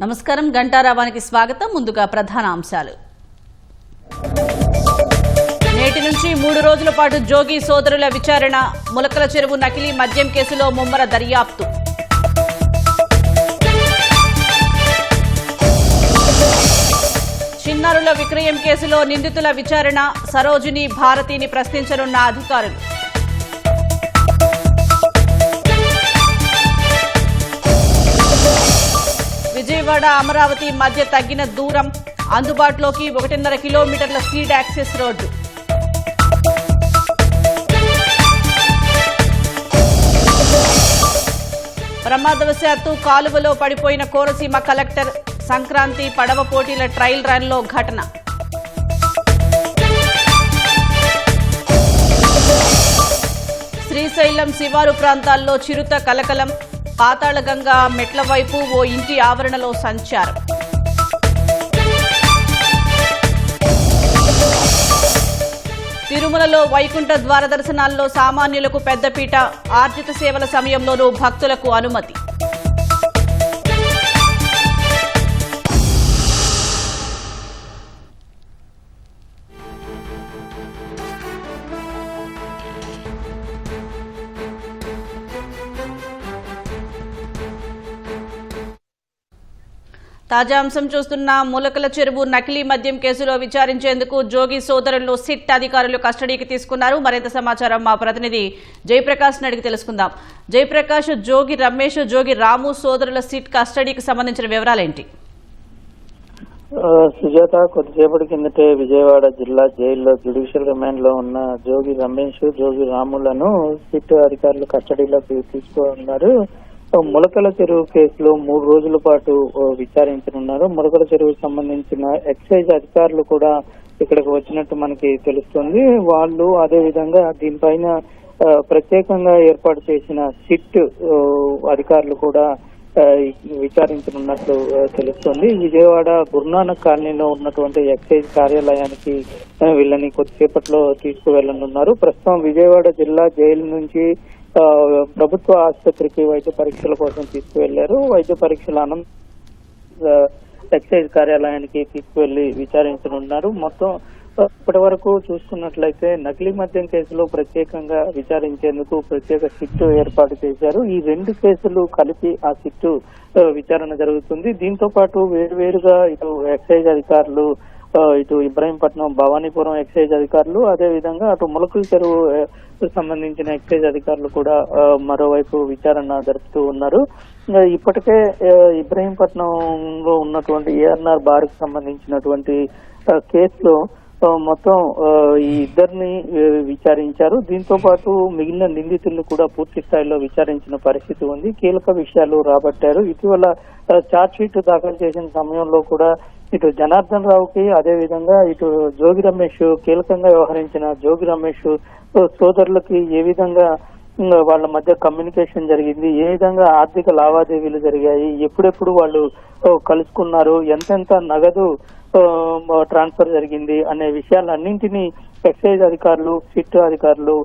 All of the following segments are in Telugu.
నమస్కారం, గంటారావానికి స్వాగతం. ముందుగా ప్రధాన అంశాలు. నేటి నుంచి 3 రోజుల పాటు జోగి సోదరుల విచారణ. ములకల చెరువు నకిలీ మద్యం కేసులో ముమ్మర దర్యాప్తు. చిన్నారుల విక్రయం కేసులో నిందితుల విచారణ. సరోజిని, భారతిని ప్రశ్నించనున్న అధికారులు. విజయవాడ అమరావతి మధ్య తగ్గిన దూరం. అందుబాటులోకి 1.5 కిలోమీటర్ల స్పీడ్ యాక్సెస్ రోడ్డు. ప్రమాదవశాత్తు కాలువలో పడిపోయిన కోనసీమ కలెక్టర్. సంక్రాంతి పడవ పోటీల ట్రయల్ రన్లో ఘటన. శ్రీశైలం శివారు ప్రాంతాల్లో చిరుత కలకలం. పాతాళగంగా మెట్ల వైపు ఓ ఇంటి ఆవరణలో సంచారం. తిరుమలలో వైకుంఠ ద్వార దర్శనాల్లో సామాన్యులకు పెద్దపీట. ఆర్జిత సేవల సమయంలోనూ భక్తులకు అనుమతి. తాజా అంశం చూస్తున్న ములకల చెరువు నకిలీ మద్యం కేసులో విచారించేందుకు జోగి సోదరులను సిట్ అధికారులు కస్టడీకి తీసుకున్నారు. మరింత సమాచారం మా ప్రతినిధి జయప్రకాష్ అడిగి తెలుసుకుందాం. జయప్రకాష్, జోగి రమేష్, జోగి రాము సోదరుల సిట్ కస్టడీకి సంబంధించిన వివరాలేంటి? సుజాత, కొద్దిసేపటి కిందటే విజయవాడ జిల్లా జైల్లో జ్యుడిషియల్ రిమాండ్ లో ఉన్న జోగి రమేష్, జోగి రాములను సిట్ అధికారులు కస్టడీలోకి తీసుకున్నారు. ములకల చెరువు కేసులో 3 రోజుల పాటు విచారించనున్నారు. ములకల చెరువుకు సంబంధించిన ఎక్సైజ్ అధికారులు కూడా ఇక్కడికి వచ్చినట్టు మనకి తెలుస్తుంది. వాళ్ళు అదే విధంగా దీనిపైన ప్రత్యేకంగా ఏర్పాటు చేసిన సిట్ అధికారులు కూడా విచారించనున్నట్లు తెలుస్తుంది. విజయవాడ గురునానక్ కాలనీలో ఉన్నటువంటి ఎక్సైజ్ కార్యాలయానికి వీళ్ళని కొద్దిసేపట్లో తీసుకువెళ్లనున్నారు. ప్రస్తుతం విజయవాడ జిల్లా జైలు నుంచి ప్రభుత్వ ఆసుపత్రికి వైద్య పరీక్షల కోసం తీసుకువెళ్లారు. వైద్య పరీక్షల అనంతరం ఎక్సైజ్ కార్యాలయానికి తీసుకువెళ్లి విచారించనున్నారు. మొత్తం ఇప్పటి వరకు చూసుకున్నట్లయితే నకిలీ మద్యం కేసులో ప్రత్యేకంగా విచారించేందుకు ప్రత్యేక సిట్టు ఏర్పాటు చేశారు. ఈ 2 కేసులు కలిపి ఆ సిట్టు విచారణ జరుగుతుంది. దీంతో పాటు వేరువేరుగా ఇటు ఎక్సైజ్ అధికారులు, ఇటు ఇబ్రహీంపట్నం, భవానీపురం ఎక్సైజ్ అధికారులు, అదే విధంగా అటు ములకల చెరువు సంబంధించిన ఎక్సైజ్ అధికారులు కూడా మరోవైపు విచారణ జరుపుతూ ఉన్నారు. ఇప్పటికే ఇబ్రహీంపట్నంలో ఉన్నటువంటి ఏఆర్ఆర్ బార్ కు సంబంధించినటువంటి కేసులో మొత్తం ఈ 2ని విచారించారు. దీంతో పాటు మిగిలిన నిందితులను కూడా పూర్తి స్థాయిలో విచారించిన పరిస్థితి ఉంది. కీలక విషయాలు రాబట్టారు. ఇటీవల ఛార్జ్ షీట్ దాఖలు చేసిన సమయంలో కూడా ఇటు జనార్దన్ రావుకి, అదే విధంగా ఇటు జోగి రమేష్, కీలకంగా వ్యవహరించిన జోగి రమేష్ సోదరులకి ఏ విధంగా వాళ్ళ మధ్య కమ్యూనికేషన్ జరిగింది, ఏ విధంగా ఆర్థిక లావాదేవీలు జరిగాయి, ఎప్పుడెప్పుడు వాళ్ళు కలుసుకున్నారు, ఎంతెంత నగదు ట్రాన్స్ఫర్ జరిగింది అనే విషయాలన్నింటినీ ఎక్సైజ్ అధికారులు, సిట్ అధికారులు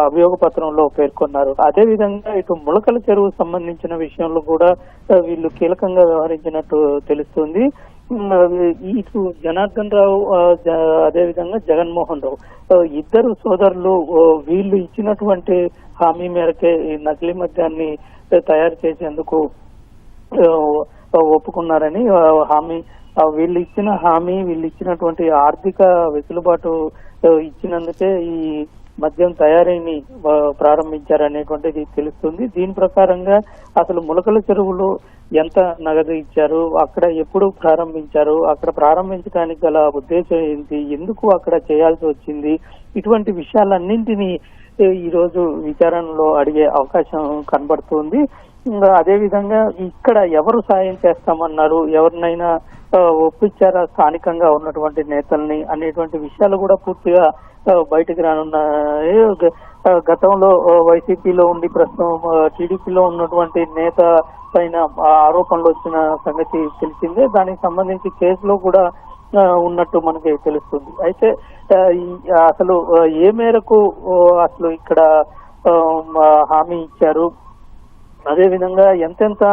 అభియోగ పత్రంలో పేర్కొన్నారు. అదే విధంగా ఇటు ములకల చెరువు సంబంధించిన విషయంలో కూడా వీళ్ళు కీలకంగా వ్యవహరించినట్టు తెలుస్తుంది. ఇటు జనార్దన్ రావు, అదే విధంగా జగన్మోహన్ రావు, 2 సోదరులు వీళ్ళు ఇచ్చినటువంటి హామీ మేరకే ఈ నకిలీ మద్యాన్ని తయారు చేసేందుకు ఒప్పుకున్నారని హామీ, వీళ్ళు ఇచ్చిన హామీ, వీళ్ళు ఇచ్చినటువంటి ఆర్థిక వెసులుబాటు ఇచ్చినందుకే ఈ మద్యం తయారీని ప్రారంభించారనేటువంటిది తెలుస్తుంది. దీని ప్రకారంగా అసలు ములకల చెరువులో ఎంత నగదు ఇచ్చారు, అక్కడ ఎప్పుడు ప్రారంభించారు, అక్కడ ప్రారంభించడానికి గల ఉద్దేశం ఏంటి, ఎందుకు అక్కడ చేయాల్సి వచ్చింది, ఇటువంటి విషయాలన్నింటినీ ఈ రోజు విచారణలో అడిగే అవకాశం కనబడుతుంది. అదే విధంగా ఇక్కడ ఎవరు సాయం చేస్తామన్నారు, ఎవరినైనా ఒప్పించారా స్థానికంగా ఉన్నటువంటి నేతల్ని అనేటువంటి విషయాలు కూడా పూర్తిగా బయటకు రానున్నాయి. గతంలో వైసీపీలో ఉండి ప్రస్తుతం టీడీపీలో ఉన్నటువంటి నేత పైన ఆరోపణలు వచ్చిన సంగతి తెలిసిందే. దానికి సంబంధించి కేసులో కూడా ఉన్నట్టు మనకి తెలుస్తుంది. అయితే అసలు ఏ మేరకు అసలు ఇక్కడ హామీ ఇచ్చారు, అదేవిధంగా ఎంతెంత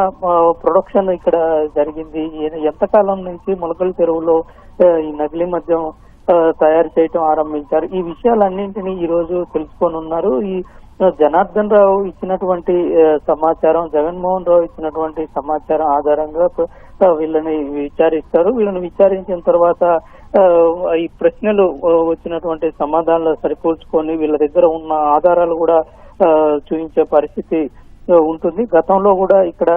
ప్రొడక్షన్ ఇక్కడ జరిగింది, ఎంతకాలం నుంచి మొలకల చెరువులో ఈ నకిలీ మద్యం తయారు చేయటం ఆరంభించారు, ఈ విషయాలన్నింటినీ ఈ రోజు తెలుసుకోనున్నారు. ఈ జనార్దన్ రావు ఇచ్చినటువంటి సమాచారం, జగన్మోహన్ రావు ఇచ్చినటువంటి సమాచారం ఆధారంగా వీళ్ళని విచారిస్తారు. వీళ్ళని విచారించిన తర్వాత ఈ ప్రశ్నలు వచ్చినటువంటి సమాధానాలు సరిపోల్చుకొని వీళ్ళ దగ్గర ఉన్న ఆధారాలు కూడా చూపించే పరిస్థితి ఉంటుంది. గతంలో కూడా ఇక్కడ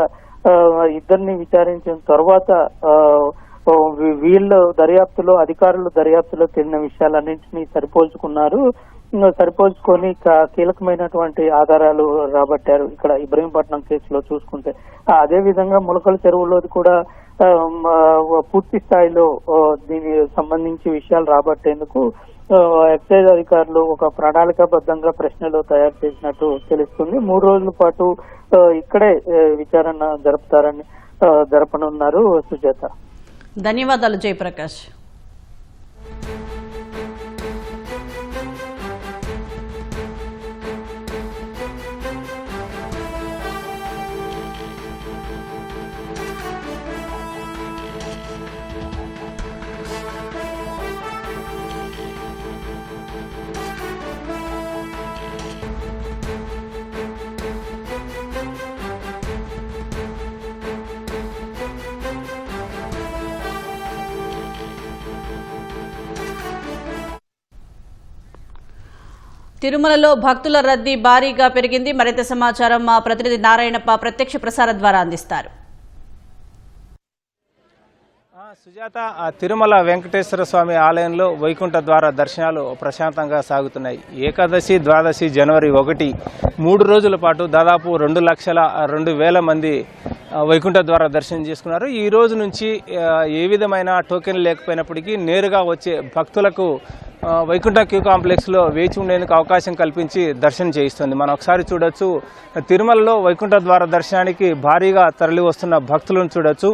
ఇద్దరిని విచారించిన తర్వాత వీళ్ళ దర్యాప్తులో, అధికారులు దర్యాప్తులో తెలిసిన విషయాలన్నింటినీ సరిపోల్చుకొని కీలకమైనటువంటి ఆధారాలు రాబట్టారు. ఇక్కడ ఇబ్రహీంపట్నం కేసులో చూసుకుంటే అదే విధంగా మొలకల చెరువులోది కూడా పూర్తి స్థాయిలో దీనికి సంబంధించి విషయాలు రాబట్టేందుకు ఎక్సైజ్ అధికారులు ఒక ప్రణాళికాబద్ధంగా ప్రశ్నలు తయారు చేసినట్టు తెలుస్తుంది. 3 రోజుల పాటు ఇక్కడే విచారణ జరపనున్నారు. సుజాత, ధన్యవాదాలు జయప్రకాష్. తిరుమలలో భక్తుల రద్దీ భారీగా పెరిగింది. మరింత సమాచారం మా ప్రతినిధి నారాయణప్ప ప్రత్యక్ష ప్రసారం ద్వారా అందిస్తారు. సుజాత, తిరుమల వెంకటేశ్వర స్వామి ఆలయంలో వైకుంఠ ద్వార దర్శనాలు ప్రశాంతంగా సాగుతున్నాయి. ఏకాదశి, ద్వాదశి, జనవరి 1 3 రోజుల పాటు దాదాపు 2,02,000 మంది వైకుంఠ ద్వార దర్శనం చేసుకున్నారు. ఈ రోజు నుంచి ఏ విధమైన టోకెన్ లేకపోయినప్పటికీ నేరుగా వచ్చే భక్తులకు వైకుంఠ క్యూ కాంప్లెక్స్లో వేచి ఉండేందుకు అవకాశం కల్పించి దర్శనం చేయిస్తుంది. మనం ఒకసారి చూడొచ్చు, తిరుమలలో వైకుంఠ ద్వార దర్శనానికి భారీగా తరలి వస్తున్న భక్తులను చూడొచ్చు.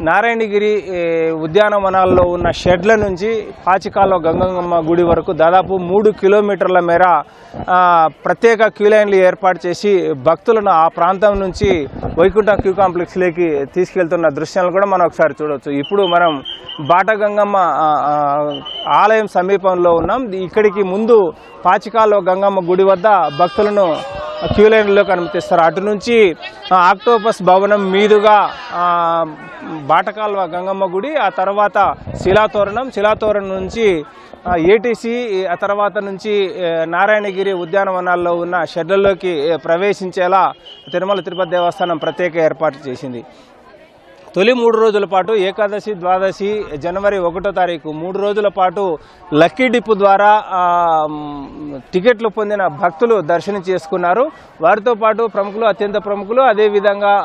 నారాయణగిరి ఉద్యానవనాల్లో ఉన్న షెడ్ల నుంచి పాచికాలో గంగమ్మ గుడి వరకు దాదాపు 3 కిలోమీటర్ల మేర ప్రత్యేక క్యూ లైన్లు ఏర్పాటు చేసి భక్తులను ఆ ప్రాంతం నుంచి వైకుంఠ క్యూ కాంప్లెక్స్లోకి తీసుకెళ్తున్న దృశ్యాలను కూడా మనం ఒకసారి చూడవచ్చు. ఇప్పుడు మనం బాటగంగమ్మ ఆలయం సమీపంలో ఉన్నాం. ఇక్కడికి ముందు పాచికాలో గంగమ్మ గుడి వద్ద భక్తులను క్యూ లైన్లోకి అనుమతిస్తారు. అటు నుంచి ఆక్టోపస్ భవనం మీదుగా బాటకాల్వ గంగమ్మ గుడి, ఆ తర్వాత శిలాతోరణం నుంచి ఏటీసీ, ఆ తర్వాత నుంచి నారాయణగిరి ఉద్యానవనాల్లో ఉన్న షెడ్లలోకి ప్రవేశించేలా తిరుమల తిరుపతి దేవస్థానం ప్రత్యేక ఏర్పాట్లు చేసింది. తొలి 3 రోజుల పాటు ఏకాదశి, ద్వాదశి, జనవరి 1వ తారీఖు 3 రోజుల పాటు లక్కీ డిప్ ద్వారా టికెట్లు పొందిన భక్తులు దర్శనం చేసుకున్నారు. వారితో పాటు ప్రముఖులు, అత్యంత ప్రముఖులు, అదేవిధంగా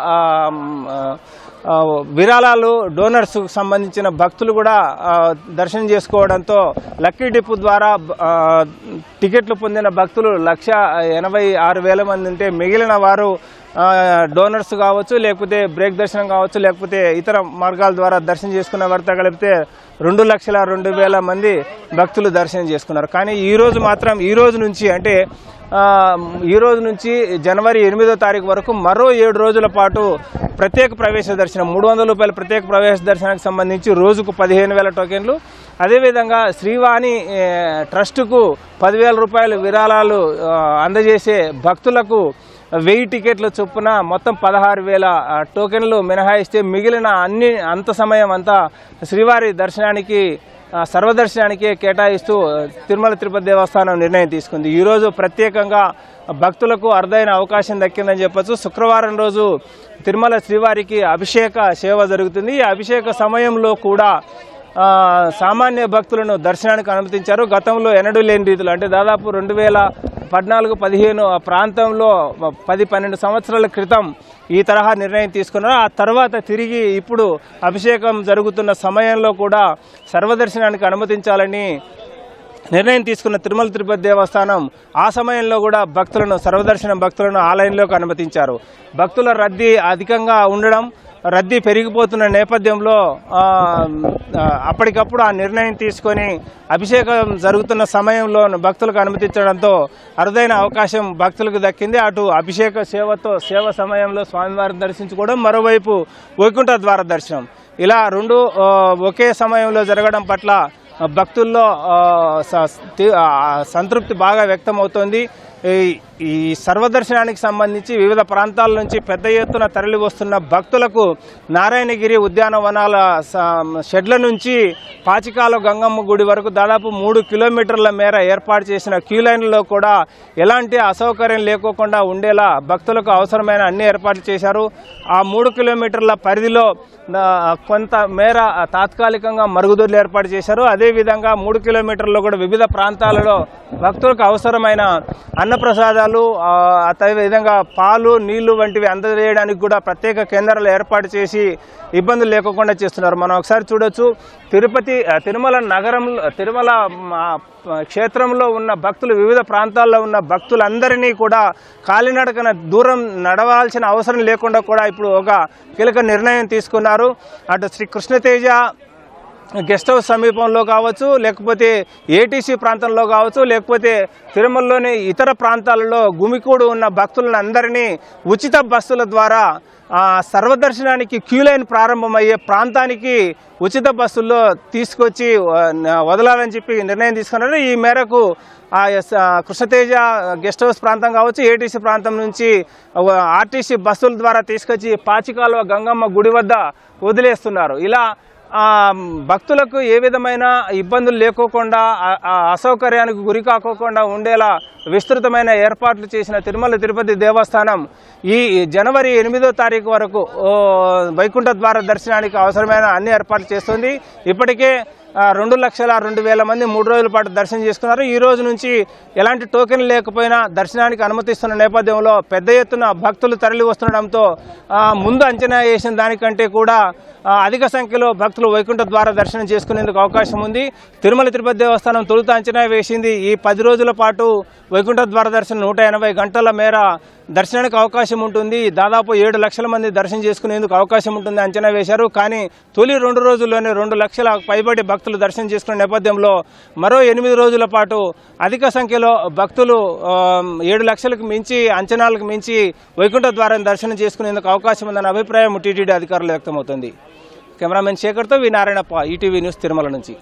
విరాళాలు, డోనర్స్ సంబంధించిన భక్తులు కూడా దర్శనం చేసుకోవడంతో లక్కీ డిప్ ద్వారా టికెట్లు పొందిన భక్తులు 1,86,000 మంది ఉంటే మిగిలిన వారు డోనర్స్ కావచ్చు, లేకపోతే బ్రేక్ దర్శనం కావచ్చు, లేకపోతే ఇతర మార్గాల ద్వారా దర్శనం చేసుకున్న వారితో కలిపితే 2,02,000 మంది భక్తులు దర్శనం చేసుకున్నారు. కానీ ఈ రోజు నుంచి జనవరి 8వ తారీఖు వరకు మరో 7 రోజుల పాటు ప్రత్యేక ప్రవేశ దర్శనం, 300 రూపాయల ప్రత్యేక ప్రవేశ దర్శనానికి సంబంధించి రోజుకు 15,000 టోకెన్లు, అదేవిధంగా శ్రీవాణి ట్రస్టుకు 10,000 రూపాయలు విరాళాలు అందజేసే భక్తులకు 1000 టికెట్ల చొప్పున మొత్తం 16,000 టోకెన్లు మినహాయిస్తే మిగిలిన అంత సమయం అంతా శ్రీవారి దర్శనానికి, సర్వదర్శనానికే కేటాయిస్తూ తిరుమల తిరుపతి దేవస్థానం నిర్ణయం తీసుకుంది. ఈరోజు ప్రత్యేకంగా భక్తులకు అరుదైన అవకాశం దక్కిందని చెప్పొచ్చు. శుక్రవారం రోజు తిరుమల శ్రీవారికి అభిషేక సేవ జరుగుతుంది. ఈ అభిషేక సమయంలో కూడా సామాన్య భక్తులను దర్శనానికి అనుమతించారు. గతంలో ఎన్నడూ లేని రీతిలో, అంటే దాదాపు 2014-15 ఆ ప్రాంతంలో 10-12 సంవత్సరాల క్రితం ఈ తరహా నిర్ణయం తీసుకున్నారు. ఆ తర్వాత తిరిగి ఇప్పుడు అభిషేకం జరుగుతున్న సమయంలో కూడా సర్వదర్శనానికి అనుమతించాలని నిర్ణయం తీసుకున్న తిరుమల తిరుపతి దేవస్థానం ఆ సమయంలో కూడా సర్వదర్శనం భక్తులను ఆలయంలోకి అనుమతించారు. భక్తుల రద్దీ అధికంగా ఉండడం, రద్దీ పెరిగిపోతున్న నేపథ్యంలో అప్పటికప్పుడు ఆ నిర్ణయం తీసుకొని అభిషేకం జరుగుతున్న సమయంలో భక్తులకు అనుమతించడంతో అరుదైన అవకాశం భక్తులకు దక్కింది. అటు అభిషేక సేవ సమయంలో స్వామివారిని దర్శించుకోవడం, మరోవైపు వైకుంఠ ద్వార దర్శనం, ఇలా రెండు ఒకే సమయంలో జరగడం పట్ల భక్తుల్లో సంతృప్తి బాగా వ్యక్తమవుతోంది. ఈ సర్వదర్శనానికి సంబంధించి వివిధ ప్రాంతాల నుంచి పెద్ద ఎత్తున తరలి వస్తున్న భక్తులకు నారాయణగిరి ఉద్యానవనాల షెడ్ల నుంచి పాచికాల గంగమ్మ గుడి వరకు దాదాపు 3 కిలోమీటర్ల మేర ఏర్పాటు చేసిన క్యూ లైన్లలో కూడా ఎలాంటి అసౌకర్యం లేకోకుండా ఉండేలా భక్తులకు అవసరమైన అన్ని ఏర్పాట్లు చేశారు. ఆ 3 కిలోమీటర్ల పరిధిలో కొంత మేర తాత్కాలికంగా మరుగుదొడ్లు ఏర్పాటు చేశారు. అదేవిధంగా 3 కిలోమీటర్లలో కూడా వివిధ ప్రాంతాలలో భక్తులకు అవసరమైన అన్నప్రసాదాలు, అదేవిధంగా పాలు, నీళ్లు వంటివి అందజేయడానికి కూడా ప్రత్యేక కేంద్రాలు ఏర్పాటు చేసి ఇబ్బందులు లేకుండా చేస్తున్నారు. మనం ఒకసారి చూడొచ్చు, తిరుమల నగరంలో, తిరుమల క్షేత్రంలో ఉన్న భక్తులు, వివిధ ప్రాంతాల్లో ఉన్న భక్తులందరినీ కూడా కాలినడకన దూరం నడవాల్సిన అవసరం లేకుండా కూడా ఇప్పుడు ఒక కీలక నిర్ణయం తీసుకున్నారు. అటు శ్రీ కృష్ణతేజ గెస్ట్ హౌస్ సమీపంలో కావచ్చు, లేకపోతే ఏటీసీ ప్రాంతంలో కావచ్చు, లేకపోతే తిరుమలలోని ఇతర ప్రాంతాలలో గుమికూడు ఉన్న భక్తులను అందరినీ ఉచిత బస్సుల ద్వారా సర్వదర్శనానికి క్యూ లైన్ ప్రారంభమయ్యే ప్రాంతానికి ఉచిత బస్సుల్లో తీసుకొచ్చి వదలాలని చెప్పి నిర్ణయం తీసుకున్నారు. ఈ మేరకు కృష్ణతేజ గెస్ట్ హౌస్ ప్రాంతం కావచ్చు, ఏటీసీ ప్రాంతం నుంచి ఆర్టీసీ బస్సుల ద్వారా తీసుకొచ్చి పాచికాలువ గంగమ్మ గుడి వద్ద వదిలేస్తున్నారు. ఇలా భక్తులకు ఏ విధమైన ఇబ్బందులు లేకోకుండా, అసౌకర్యానికి గురి కాకోకుండా ఉండేలా విస్తృతమైన ఏర్పాట్లు చేసిన తిరుమల తిరుపతి దేవస్థానం ఈ జనవరి 8వ తారీఖు వరకు వైకుంఠ ద్వార దర్శనానికి అవసరమైన అన్ని ఏర్పాట్లు చేస్తుంది. ఇప్పటికే 2,02,000 మంది 3 రోజుల పాటు దర్శనం చేసుకున్నారు. ఈ రోజు నుంచి ఎలాంటి టోకెన్ లేకపోయినా దర్శనానికి అనుమతిస్తున్న నేపథ్యంలో పెద్ద ఎత్తున భక్తులు తరలి వస్తుండడంతో ముందు అంచనా వేసిన దానికంటే కూడా అధిక సంఖ్యలో భక్తులు వైకుంఠ ద్వార దర్శనం చేసుకునేందుకు అవకాశం ఉంది. తిరుమల తిరుపతి దేవస్థానం తొలుత అంచనా వేసింది ఈ 10 రోజుల పాటు వైకుంఠ ద్వార దర్శనం 180 గంటల మేర దర్శనానికి అవకాశం ఉంటుంది. దాదాపు 7 లక్షల మంది దర్శనం చేసుకునేందుకు అవకాశం ఉంటుంది అంచనా వేశారు. కానీ తొలి 2 రోజుల్లోనే 2 లక్షల పైబడి భక్తులు దర్శనం చేసుకునే నేపథ్యంలో మరో 8 రోజుల పాటు అధిక సంఖ్యలో భక్తులు 7 లక్షలకు మించి, అంచనాలకు మించి వైకుంఠ ద్వారం దర్శనం చేసుకునేందుకు అవకాశం ఉందన్న అభిప్రాయం టీటీడీ అధికారులు వ్యక్తమవుతుంది. కెమెరామెన్ శేఖర్తో వి నారాయణప్ప, ఈటీవీ న్యూస్, తిరుమల నుంచి.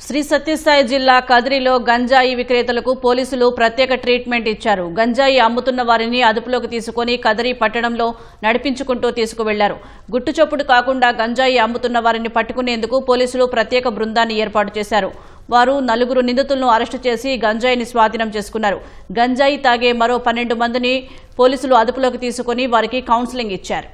శ్రీ సత్యసాయి జిల్లా కదిరిలో గంజాయి విక్రేతలకు పోలీసులు ప్రత్యేక ట్రీట్మెంట్ ఇచ్చారు. గంజాయి అమ్ముతున్న వారిని అదుపులోకి తీసుకుని కదిరి పట్టణంలో నడిపించుకుంటూ తీసుకువెళ్లారు. గుట్టుచప్పుడు కాకుండా గంజాయి అమ్ముతున్న వారిని పట్టుకునేందుకు పోలీసులు ప్రత్యేక బృందాన్ని ఏర్పాటు చేశారు. వారు 4 నిందితులను అరెస్టు చేసి గంజాయిని స్వాధీనం చేసుకున్నారు. గంజాయి తాగే మరో 12 మందిని పోలీసులు అదుపులోకి తీసుకుని వారికి కౌన్సిలింగ్ ఇచ్చారు.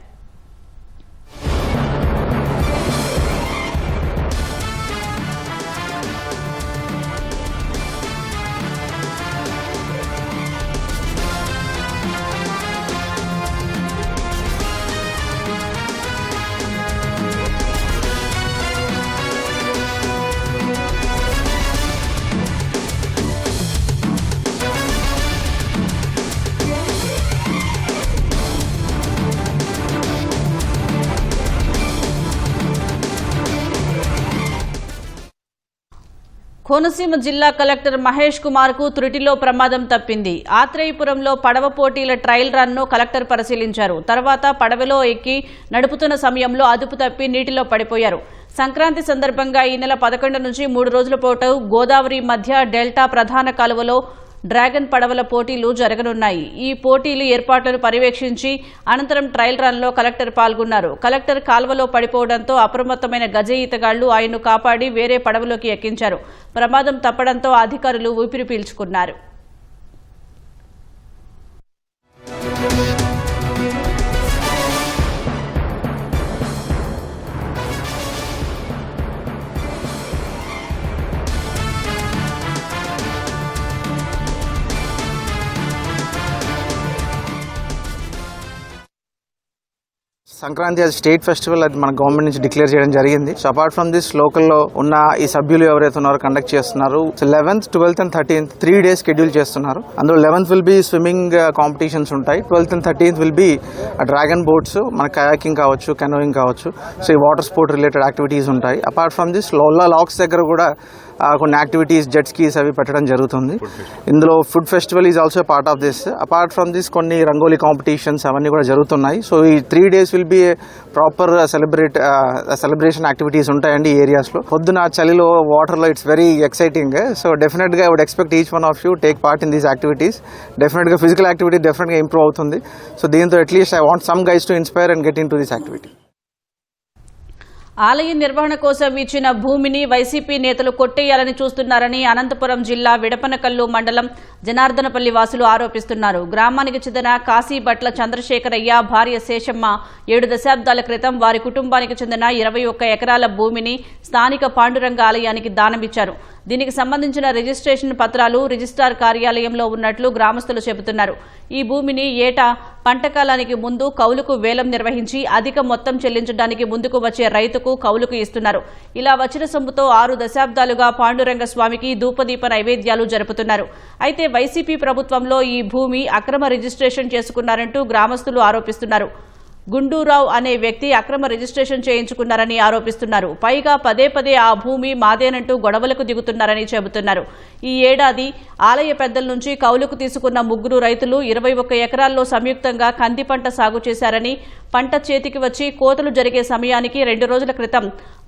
కోనసీమ జిల్లా కలెక్టర్ మహేష్ కుమార్ కు త్రుటిలో ప్రమాదం తప్పింది. ఆత్రేయపురంలో పడవ పోటీల ట్రయల్ రన్ ను కలెక్టర్ పరిశీలించారు. తర్వాత పడవలో ఎక్కి నడుపుతున్న సమయంలో అదుపు తప్పి నీటిలో పడిపోయారు. సంక్రాంతి సందర్భంగా ఈ నెల 11 నుంచి 3 రోజుల పాటు గోదావరి మధ్య డెల్టా ప్రధాన కాలువలో డ్రాగన్ పడవల పోటీలు జరగనున్నాయి. ఈ పోటీలు ఏర్పాట్లను పర్యవేక్షించి అనంతరం ట్రయల్ రన్ లో కలెక్టర్ పాల్గొన్నారు. కలెక్టర్ కాల్వలో పడిపోవడంతో అప్రమత్తమైన గజ ఈతగాళ్లు ఆయన్ను కాపాడి వేరే పడవలోకి ఎక్కించారు. ప్రమాదం తప్పడంతో అధికారులు ఊపిరి పీల్చుకున్నారు. సంక్రాంతి అది స్టేట్ ఫెస్టివల్, అది మన గవర్నమెంట్ నుంచి డిక్లేర్ చేయడం జరిగింది. సో అపార్ట్ ఫ్రమ్ దిస్ లోకల్లో ఉన్న ఈ సభ్యులు ఎవరైతే ఉన్నారో కండక్ట్ చేస్తున్నారు. So 11th, 12th and 13th 3 days schedule చేస్తున్నారు. అందులో 11th will be swimming competitions ఉంటాయి. 12th and 13th will be dragon boats, మన కయాకింగ్ కావచ్చు, కెనోయింగ్ కావచ్చు. సో ఈ వాటర్ స్పోర్ట్ రిలేటెడ్ యాక్టివిటీస్ ఉంటాయి. అపార్ట్ ఫ్రమ్ దిస్ లోలా లాక్స్ దగ్గర కూడా కొన్ని యాక్టివిటీస్, జెట్ స్కీస్ అవి పెట్టడం జరుగుతుంది. ఇందులో food festival is also part of this. Apart from this కొన్ని రంగోలీ కాంపిటీషన్స్ అవన్నీ కూడా జరుగుతున్నాయి. సో ఈ 3 days will be proper celebration activities ఉంటాయండి ఈ ఏరియాస్లో. పొద్దున చలిలో వాటర్లో ఇట్స్ వెరీ ఎక్సైటింగ్. సో డెఫినెట్గా I would expect each one of you take part in these activities. డెఫినెట్గా ఫిజికల్ యాక్టివిటీ డెఫినెట్గా ఇంప్రూవ్ అవుతుంది. సో దీంతో at least I want some guys to inspire and get in to this activity. ఆలయ నిర్వహణ కోసం ఇచ్చిన భూమిని వైసీపీ నేతలు కొట్టేయాలని చూస్తున్నారని అనంతపురం జిల్లా విడపనకల్లు మండలం జనార్దనపల్లి వాసులు ఆరోపిస్తున్నారు. గ్రామానికి చెందిన కాశీభట్ల చంద్రశేఖరయ్య భార్య శేషమ్మ 7 దశాబ్దాల క్రితం వారి కుటుంబానికి చెందిన 21 ఎకరాల భూమిని స్థానిక పాండురంగ ఆలయానికి దానమిచ్చారు. దీనికి సంబంధించిన రిజిస్ట్రేషన్ పత్రాలు రిజిస్ట్రార్ కార్యాలయంలో ఉన్నట్లు గ్రామస్తులు చెబుతున్నారు. ఈ భూమిని ఏటా పంటకాలానికి ముందు కౌలుకు వేలం నిర్వహించి అధిక మొత్తం చెల్లించడానికి ముందుకు వచ్చే రైతుకు కౌలుకు ఇస్తున్నారు. ఇలా వచ్చిన సొమ్ముతో 6 దశాబ్దాలుగా పాండురంగ స్వామికి ధూపదీప నైవేద్యాలు జరుపుతున్నారు. అయితే వైసీపీ ప్రభుత్వంలో ఈ భూమి అక్రమ రిజిస్ట్రేషన్ చేసుకున్నారంటూ గ్రామస్తులు ఆరోపిస్తున్నారు. గుండూరావు అనే వ్యక్తి అక్రమ రిజిస్ట్రేషన్ చేయించుకున్నారని ఆరోపిస్తున్నారు. పైగా పదే పదే ఆ భూమి మాదేనంటూ గొడవలకు దిగుతున్నారని చెబుతున్నారు. ఈ ఏడాది ఆలయ పెద్దల నుంచి కౌలుకు తీసుకున్న 3 రైతులు 21 ఎకరాల్లో సంయుక్తంగా కంది పంట సాగు చేశారని, పంట చేతికి వచ్చి కోతలు జరిగే సమయానికి 2 రోజుల క్రితం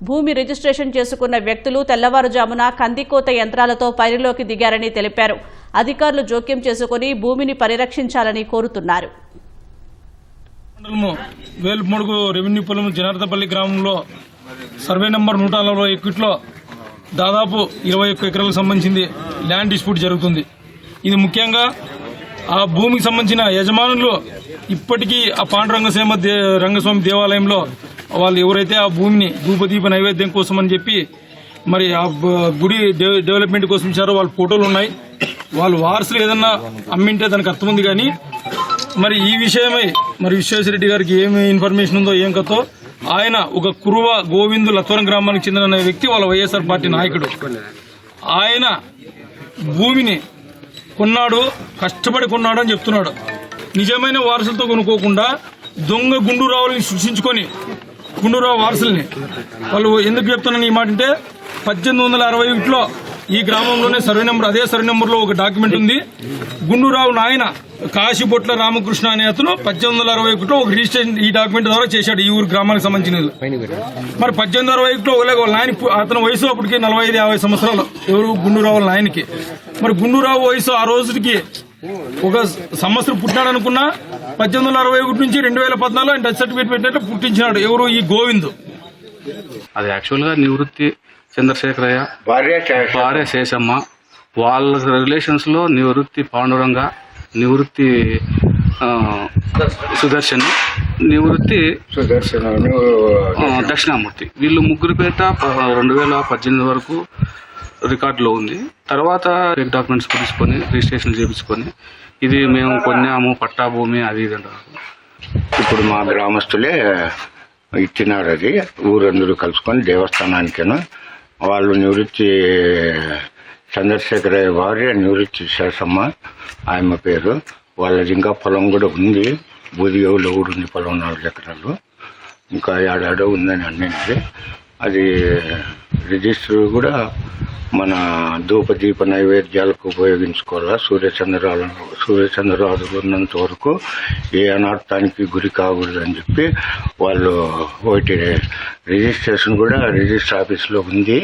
భూమి రిజిస్ట్రేషన్ చేసుకున్న వ్యక్తులు తెల్లవారుజామున కందికోత యంత్రాలతో పైరులోకి దిగారని తెలిపారు. అధికారులు జోక్యం చేసుకుని భూమిని పరిరక్షించాలని కోరుతున్నారు. వేలుమడుగు రెవెన్యూ పొలం జనార్దపల్లి గ్రామంలో సర్వే నంబర్ 141లో దాదాపు 21 ఎకరాలకు సంబంధించింది ల్యాండ్ డిస్ప్యూట్ జరుగుతుంది. ఇది ముఖ్యంగా ఆ భూమికి సంబంధించిన యజమానులు ఇప్పటికీ ఆ రంగస్వామి దేవాలయంలో వాళ్ళు ఎవరైతే ఆ భూమిని ధూపదీప నైవేద్యం కోసం అని చెప్పి మరి ఆ గుడి డెవలప్మెంట్ కోసం ఇచ్చారో వాళ్ళ ఫోటోలు ఉన్నాయి. వాళ్ళు వారసులు ఏదన్నా అమ్మింటే దానికి అర్థం ఉంది. కానీ మరి ఈ విషయమై మరి విశ్వేశ్వరరెడ్డి గారికి ఏమి ఇన్ఫర్మేషన్ ఉందో ఏం కథో, ఆయన ఒక కురువ గోవిందు లత్వరం గ్రామానికి చెందిన వ్యక్తి, వాళ్ళ వైఎస్ఆర్ పార్టీ నాయకుడు. ఆయన భూమిని కొన్నాడు, కష్టపడి కొన్నాడు అని చెప్తున్నాడు. నిజమైన వారసులతో కొనుక్కోకుండా దొంగ గుండూరావులని సృష్టించుకొని గుండూరావు వారసుల్ని వాళ్ళు ఎందుకు చెప్తున్నాను ఈ మాట అంటే 1861లో ఈ గ్రామంలోనే అదే సర్వే నెంబర్లో ఒక డాక్యుమెంట్ ఉంది. గుండూరావు నాయన కాశీబొట్ల రామకృష్ణ అనే అతను 1861లో ఒక రిజిస్ట్రేషన్ ఈ డాక్యుమెంట్ ద్వారా చేశాడు ఈ ఊరు గ్రామానికి సంబంధించినది. మరి 1861లో వాళ్ళ నాయన అతని వయసు అప్పటికి 45-50 సంవత్సరాలు. ఎవరు? గుండూరావు నాయనకి. మరి గుండూరావు వయసు ఆ రోజుకి ఒక సంవత్సరం పుట్టినాడనుకున్నా 1861 నుంచి 2014లో ఆయన డెత్ సర్టిఫికేట్ పెట్టినట్టు పుట్టించినాడు. ఎవరు? ఈ గోవింద్. అది యాక్చువల్ గా నివృత్తి చంద్రశేఖరయ్య భార్య శేషమ్మ, వాళ్ళ రిలేషన్స్ లో నివృత్తి పాండురంగ, నివృత్తి సుదర్శన్, నివృత్తి దక్షిణామూర్తి. వీళ్ళు ముగ్గురు పేట 2018 వరకు రికార్డులో ఉంది. తర్వాత డాక్యుమెంట్స్ తీసుకొని రిజిస్ట్రేషన్ చేయించుకొని ఇది మేము కొన్నాము పట్టా భూమి అది ఇది అంటారు. ఇప్పుడు మా గ్రామస్తులే ఇచ్చినారు. అది ఊరందరూ కలుసుకొని దేవస్థానానికేను. వాళ్ళు నివృత్తి చంద్రశేఖరయ్య భార్య నివృత్తి శేషమ్మ ఆయమ్మ పేరు. వాళ్ళది ఇంకా పొలం కూడా ఉంది. బూదిగవులో ఊరుంది పొలం 4 ఎకరాలు. ఇంకా ఏడాడో ఉందని అన్నింటి. అది రిజిస్టర్ కూడా మన ధూపదీప నైవేద్యాలకు ఉపయోగించుకోవాలా. సూర్యచంద్రరాజులు ఉన్నంత వరకు ఏ అనార్థానికి గురి కాకూడదు అని చెప్పి వాళ్ళు ఒకటి రిజిస్ట్రేషన్ కూడా రిజిస్టర్ ఆఫీస్లో ఉంది.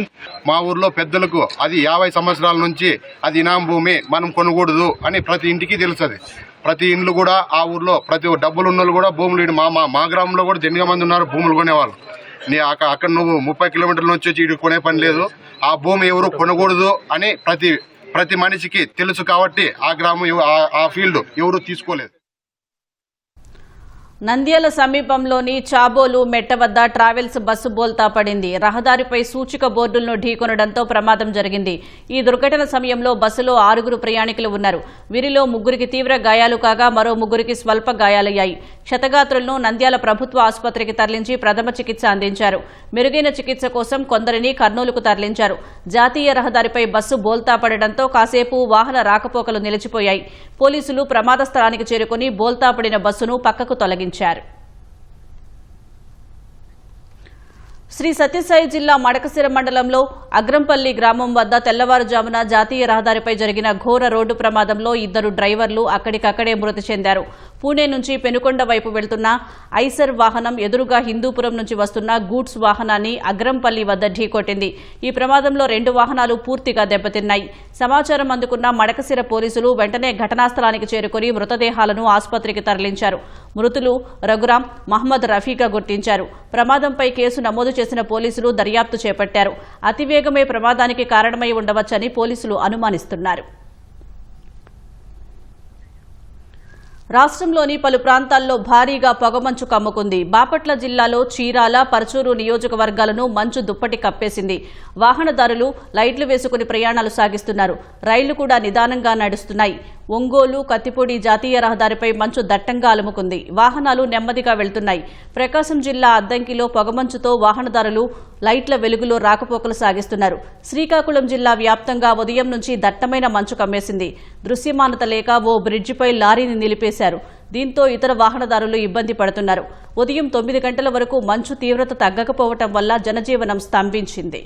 మా ఊర్లో పెద్దలకు అది 50 సంవత్సరాల నుంచి అది ఇనాం భూమి, మనం కొనకూడదు అని ప్రతి ఇంటికి తెలుస్తుంది. ప్రతి ఇండ్లు కూడా ఆ ఊర్లో ప్రతి డబ్బులు ఉన్న కూడా భూములు మా గ్రామంలో కూడా జన్గా మంది ఉన్నారు భూములు కొనేవాళ్ళు. అక్కడ నువ్వు 30 కిలోమీటర్ల నుంచి వచ్చి ఇటు కొనే పని లేదు. ఆ భూమి ఎవరు కొనకూడదు అని ప్రతి మనిషికి తెలుసు. కాబట్టి ఆ గ్రామం ఆ ఫీల్డ్ ఎవరు తీసుకోలేదు. నంద్యాల సమీపంలోని చాబోలు మెట్ట వద్ద ట్రావెల్స్ బస్సు బోల్తా పడింది. రహదారిపై సూచిక బోర్డులను ఢీకొనడంతో ప్రమాదం జరిగింది. ఈ దుర్ఘటన సమయంలో బస్సులో 6 ప్రయాణికులు ఉన్నారు. వీరిలో 3కి తీవ్ర గాయాలు కాగా మరో 3కి స్వల్ప గాయాలయ్యాయి. క్షతగాత్రులను నంద్యాల ప్రభుత్వ ఆసుపత్రికి తరలించి ప్రథమ చికిత్స అందించారు. మెరుగైన చికిత్స కోసం కొందరిని కర్నూలుకు తరలించారు. జాతీయ రహదారిపై బస్సు బోల్తా పడడంతో కాసేపు వాహన రాకపోకలు నిలిచిపోయాయి. పోలీసులు ప్రమాద స్థలానికి చేరుకుని బోల్తా పడిన బస్సును పక్కకు తొలగించారు. శ్రీ సత్యసాయి జిల్లా మడకశిర మండలంలో అగ్రంపల్లి గ్రామం వద్ద తెల్లవారుజామున జాతీయ రహదారిపై జరిగిన ఘోర రోడ్డు ప్రమాదంలో 2 డ్రైవర్లు అక్కడికక్కడే మృతి చెందారు. పూణే నుంచి పెనుకొండ వైపు వెళ్తున్న ఐసర్ వాహనం ఎదురుగా హిందూపురం నుంచి వస్తున్న గూడ్స్ వాహనాన్ని అగ్రంపల్లి వద్ద ఢీకొట్టింది. ఈ ప్రమాదంలో 2 వాహనాలు పూర్తిగా దెబ్బతిన్నాయి. సమాచారం అందుకున్న మడకశిర పోలీసులు వెంటనే ఘటనా స్థలానికి చేరుకుని మృతదేహాలను ఆసుపత్రికి తరలించారు. మృతులు రఘురాం, మహమ్మద్ రఫీగా గుర్తించారు. ప్రమాదంపై కేసు నమోదు చేసిన పోలీసులు దర్యాప్తు చేపట్టారు. అతివేగమే ప్రమాదానికి కారణమై ఉండవచ్చని పోలీసులు అనుమానిస్తున్నారు. రాష్ట్రంలోని పలు ప్రాంతాల్లో భారీగా పొగమంచు కమ్ముకుంది. బాపట్ల జిల్లాలో చీరాల, పరచూరు నియోజకవర్గాలను మంచు దుప్పటి కప్పేసింది. వాహనదారులు లైట్లు వేసుకుని ప్రయాణాలు సాగిస్తున్నారు. రైళ్లు కూడా నిదానంగా నడుస్తున్నాయి. ఒంగోలు, కత్తిపూడి జాతీయ రహదారిపై మంచు దట్టంగా అలుముకుంది. వాహనాలు నెమ్మదిగా వెళ్తున్నాయి. ప్రకాశం జిల్లా అద్దంకిలో పొగమంచుతో వాహనదారులు లైట్ల వెలుగులో రాకపోకలు సాగిస్తున్నారు. శ్రీకాకుళం జిల్లా వ్యాప్తంగా ఉదయం నుంచి దట్టమైన మంచు కమ్మేసింది. దృశ్యమానత లేక ఓ బ్రిడ్జిపై లారీని నిలిపేశారు. దీంతో ఇతర వాహనదారులు ఇబ్బంది పడుతున్నారు. ఉదయం 9 గంటల వరకు మంచు తీవ్రత తగ్గకపోవటం వల్ల జనజీవనం స్తంభించింది.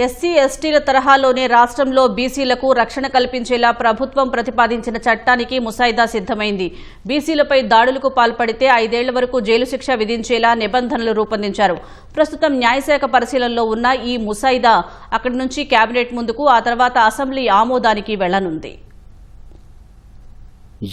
ఎస్సీ ఎస్టీల తరహాలోనే రాష్ట్రంలో బీసీలకు రక్షణ కల్పించేలా ప్రభుత్వం ప్రతిపాదించిన చట్టానికి ముసాయిదా సిద్దమైంది. బీసీలపై దాడులకు పాల్పడితే 5 ఏళ్ల వరకు జైలు శిక్ష విధించేలా నిబంధనలు రూపొందించారు. ప్రస్తుతం న్యాయశాఖ పరిశీలనలో ఉన్న ఈ ముసాయిదా అక్కడి నుంచి కేబినెట్ ముందుకు, ఆ తర్వాత అసెంబ్లీ ఆమోదానికి వెళ్లనుంది.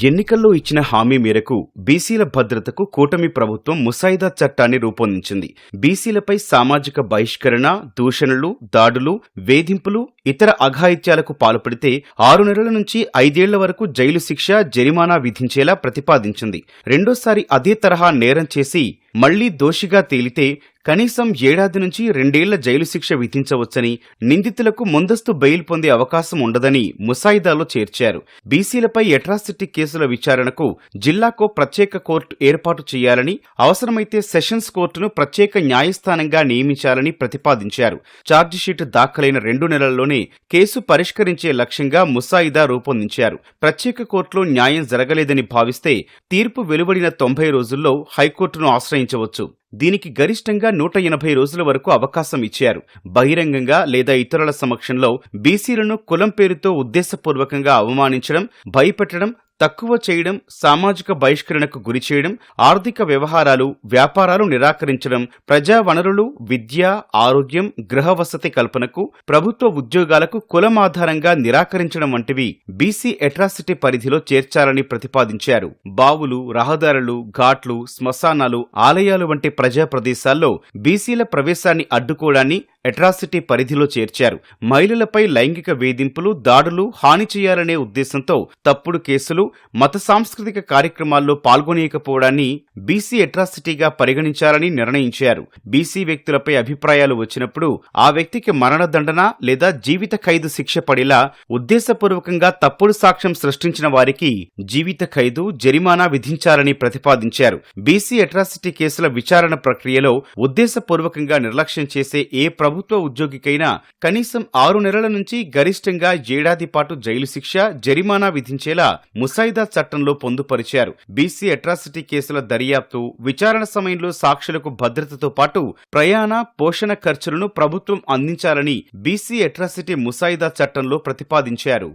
ఎన్నికల్లో ఇచ్చిన హామీ మేరకు బీసీల భద్రతకు కూటమి ప్రభుత్వం ముసాయిదా చట్టాన్ని రూపొందించింది. బీసీలపై సామాజిక బహిష్కరణ, దూషణలు, దాడులు, వేధింపులు, ఇతర అఘాయిత్యాలకు పాల్పడితే 6 నెలల నుంచి 5 ఏళ్ల వరకు జైలు శిక్ష, జరిమానా విధించేలా ప్రతిపాదించింది. రెండోసారి అదే తరహా నేరం చేసి మళ్లీ దోషిగా తేలితే కనీసం 7 ఏళ్ల నుంచి 2 ఏళ్ల జైలు శిక్ష విధించవచ్చని, నిందితులకు ముందస్తు బెయిల్ పొందే అవకాశం ఉండదని ముసాయిదాలో చేర్చారు. బీసీలపై అట్రాసిటీ కేసుల విచారణకు జిల్లాకో ప్రత్యేక కోర్టు ఏర్పాటు చేయాలని, అవసరమైతే సెషన్స్ కోర్టును ప్రత్యేక న్యాయస్థానంగా నియమించాలని ప్రతిపాదించారు. ఛార్జిషీట్ దాఖలైన 2 నెలల్లోనే కేసు పరిష్కరించే లక్ష్యంగా ముసాయిదా రూపొందించారు. ప్రత్యేక కోర్టులో న్యాయం జరగలేదని భావిస్తే తీర్పు వెలువడిన 90 రోజుల్లో హైకోర్టును ఆశ్రయించవచ్చు. దీనికి గరిష్టంగా 180 రోజుల వరకు అవకాశం ఇచ్చారు. బహిరంగంగా లేదా ఇతరుల సమక్షంలో బీసీలను కులం పేరుతో ఉద్దేశపూర్వకంగా అవమానించడం, భయపెట్టడం, తక్కువ చేయడం, సామాజిక బహిష్కరణకు గురి చేయడం, ఆర్థిక వ్యవహారాలు, వ్యాపారాలు నిరాకరించడం, ప్రజా వనరులు, విద్య, ఆరోగ్యం, గృహ వసతి కల్పనకు, ప్రభుత్వ ఉద్యోగాలకు కులం ఆధారంగా నిరాకరించడం వంటివి బీసీ అట్రాసిటీ పరిధిలో చేర్చాలని ప్రతిపాదించారు. బావులు, రహదారులు, ఘాట్లు, శ్మశానాలు, ఆలయాలు వంటి ప్రజా ప్రదేశాల్లో బీసీల ప్రవేశాన్ని అడ్డుకోవడాన్ని అట్రాసిటీ పరిధిలో చేర్చారు. మహిళలపై లైంగిక వేధింపులు, దాడులు, హాని చేయాలనే ఉద్దేశంతో తప్పుడు కేసులు, మత సాంస్కృతిక కార్యక్రమాల్లో పాల్గొనకపోవడాన్ని బీసీ అట్రాసిటీగా పరిగణించాలని నిర్ణయించారు. బీసీ వ్యక్తులపై అభిప్రాయాలు వచ్చినప్పుడు ఆ వ్యక్తికి మరణదండన లేదా జీవిత ఖైదు శిక్ష పడేలా ఉద్దేశపూర్వకంగా తప్పుడు సాక్ష్యం సృష్టించిన వారికి జీవిత ఖైదు, జరిమానా విధించాలని ప్రతిపాదించారు. బీసీ అట్రాసిటీ కేసుల విచారణ ప్రక్రియలో ఉద్దేశపూర్వకంగా నిర్లక్ష్యం చేసే ఏ ప్రభుత్వ ఉద్యోగికైనా కనీసం 6 నెలల నుంచి గరిష్టంగా 7 ఏళ్ల పాటు జైలు శిక్ష, జరిమానా విధించేలా ముసాయిదా చట్టంలో పొందుపరిచారు. బీసీ అట్రాసిటీ కేసుల దర్యాప్తు, విచారణ సమయంలో సాక్షులకు భద్రతతో పాటు ప్రయాణ, పోషణ ఖర్చులను ప్రభుత్వం అందించాలని బీసీ అట్రాసిటీ ముసాయిదా చట్టంలో ప్రతిపాదించారు.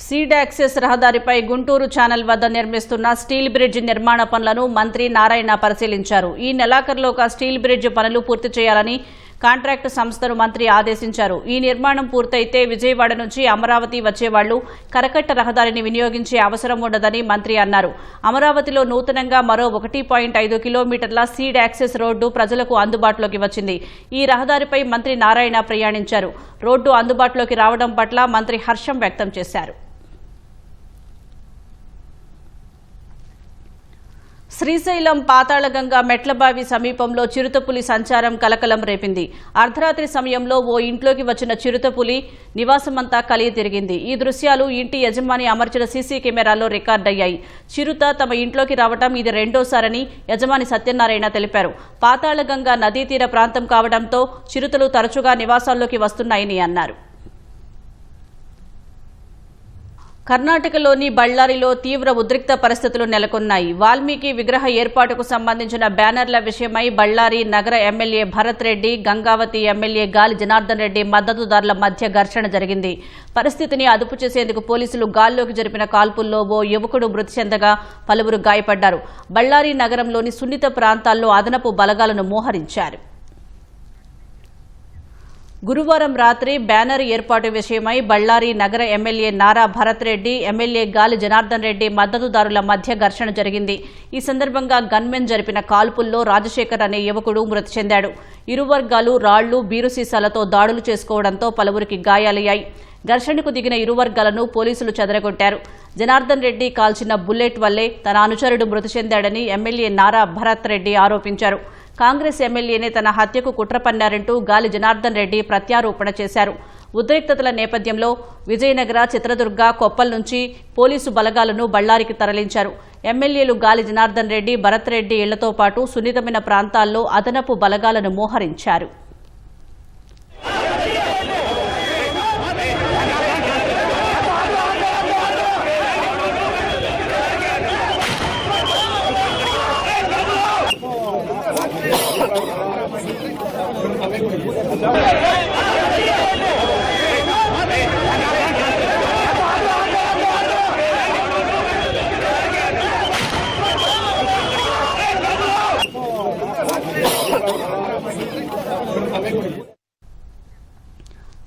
సీడ్ యాక్సెస్ రహదారిపై గుంటూరు ఛానల్ వద్ద నిర్మిస్తున్న స్టీల్ బ్రిడ్జ్ నిర్మాణ పనులను మంత్రి నారాయణ పరిశీలించారు. ఈ నెలాఖరులోగా స్టీల్ బ్రిడ్జ్ పనులు పూర్తి చేయాలని కాంట్రాక్టు సంస్థను మంత్రి ఆదేశించారు. ఈ నిర్మాణం పూర్తయితే విజయవాడ నుంచి అమరావతి వచ్చేవాళ్లు కరకట్ట రహదారిని వినియోగించే అవసరం ఉండదని మంత్రి అన్నారు. అమరావతిలో నూతనంగా మరో 1.5 కిలోమీటర్ల సీడ్ యాక్సెస్ రోడ్డు ప్రజలకు అందుబాటులోకి వచ్చింది. ఈ రహదారిపై మంత్రి నారాయణ ప్రయాణించారు. రోడ్డు అందుబాటులోకి రావడం పట్ల మంత్రి హర్షం వ్యక్తం చేశారు. శ్రీశైలం పాతాళగంగా మెట్లబావి సమీపంలో చిరుతపులి సంచారం కలకలం రేపింది. అర్ధరాత్రి సమయంలో ఓ ఇంట్లోకి వచ్చిన చిరుతపులి నివాసమంతా కలిగి తిరిగింది. ఈ దృశ్యాలు ఇంటి యజమాని అమర్చిన సీసీ కెమెరాల్లో రికార్డయ్యాయి. చిరుత తమ ఇంట్లోకి రావడం ఇది రెండోసారని యజమాని సత్యనారాయణ తెలిపారు. పాతాళగంగా నదీ తీర ప్రాంతం కావడంతో చిరుతలు తరచుగా నివాసాల్లోకి వస్తున్నాయని అన్నారు. కర్ణాటకలోని బళ్ళారిలో తీవ్ర ఉద్రిక్త పరిస్థితులు నెలకొన్నాయి. వాల్మీకి విగ్రహ ఏర్పాటుకు సంబంధించిన బ్యానర్ల విషయమై బళ్ళారి నగర ఎమ్మెల్యే భరత్ రెడ్డి, గంగావతి ఎమ్మెల్యే గాలి జనార్దన్ రెడ్డి మద్దతుదారుల మధ్య ఘర్షణ జరిగింది. పరిస్థితిని అదుపు చేసేందుకు పోలీసులు గాల్లోకి జరిపిన కాల్పుల్లో ఓ యువకుడు మృతి చెందగా పలువురు గాయపడ్డారు. బళ్ళారి నగరంలోని సున్నిత ప్రాంతాల్లో అదనపు బలగాలను మోహరించారు. గురువారం రాత్రి బ్యానర్ ఏర్పాటు విషయమై బళ్ళారి నగర ఎమ్మెల్యే నారా భరత్ రెడ్డి, ఎమ్మెల్యే గాలి జనార్దన్ రెడ్డి మద్దతుదారుల మధ్య ఘర్షణ జరిగింది. ఈ సందర్భంగా గన్మెన్ జరిపిన కాల్పుల్లో రాజశేఖర్ అనే యువకుడు మృతి చెందాడు. ఇరు వర్గాలు రాళ్లు, బీరు సీసాలతో దాడులు చేసుకోవడంతో పలువురికి గాయాలయ్యాయి. ఘర్షణకు దిగిన ఇరు వర్గాలను పోలీసులు చెదరగొట్టారు. జనార్దన్ రెడ్డి కాల్చిన బుల్లెట్ వల్లే తన అనుచరుడు మృతి చెందాడని ఎమ్మెల్యే నారా భరత్ రెడ్డి ఆరోపించారు. కాంగ్రెస్ ఎమ్మెల్యేనే తన హత్యకు కుట్ర పన్నారంటూ గాలి జనార్దన్ రెడ్డి ప్రత్యారోపణ చేశారు. ఉద్రిక్తతల నేపథ్యంలో విజయనగర, చిత్రదుర్గ, కొప్పల్ నుంచి పోలీసు బలగాలను బళ్ళారికి తరలించారు. ఎమ్మెల్యేలు గాలి జనార్దన్ రెడ్డి, భరత్ రెడ్డి ఇళ్లతో పాటు సున్నితమైన ప్రాంతాల్లో అదనపు బలగాలను మోహరించారు.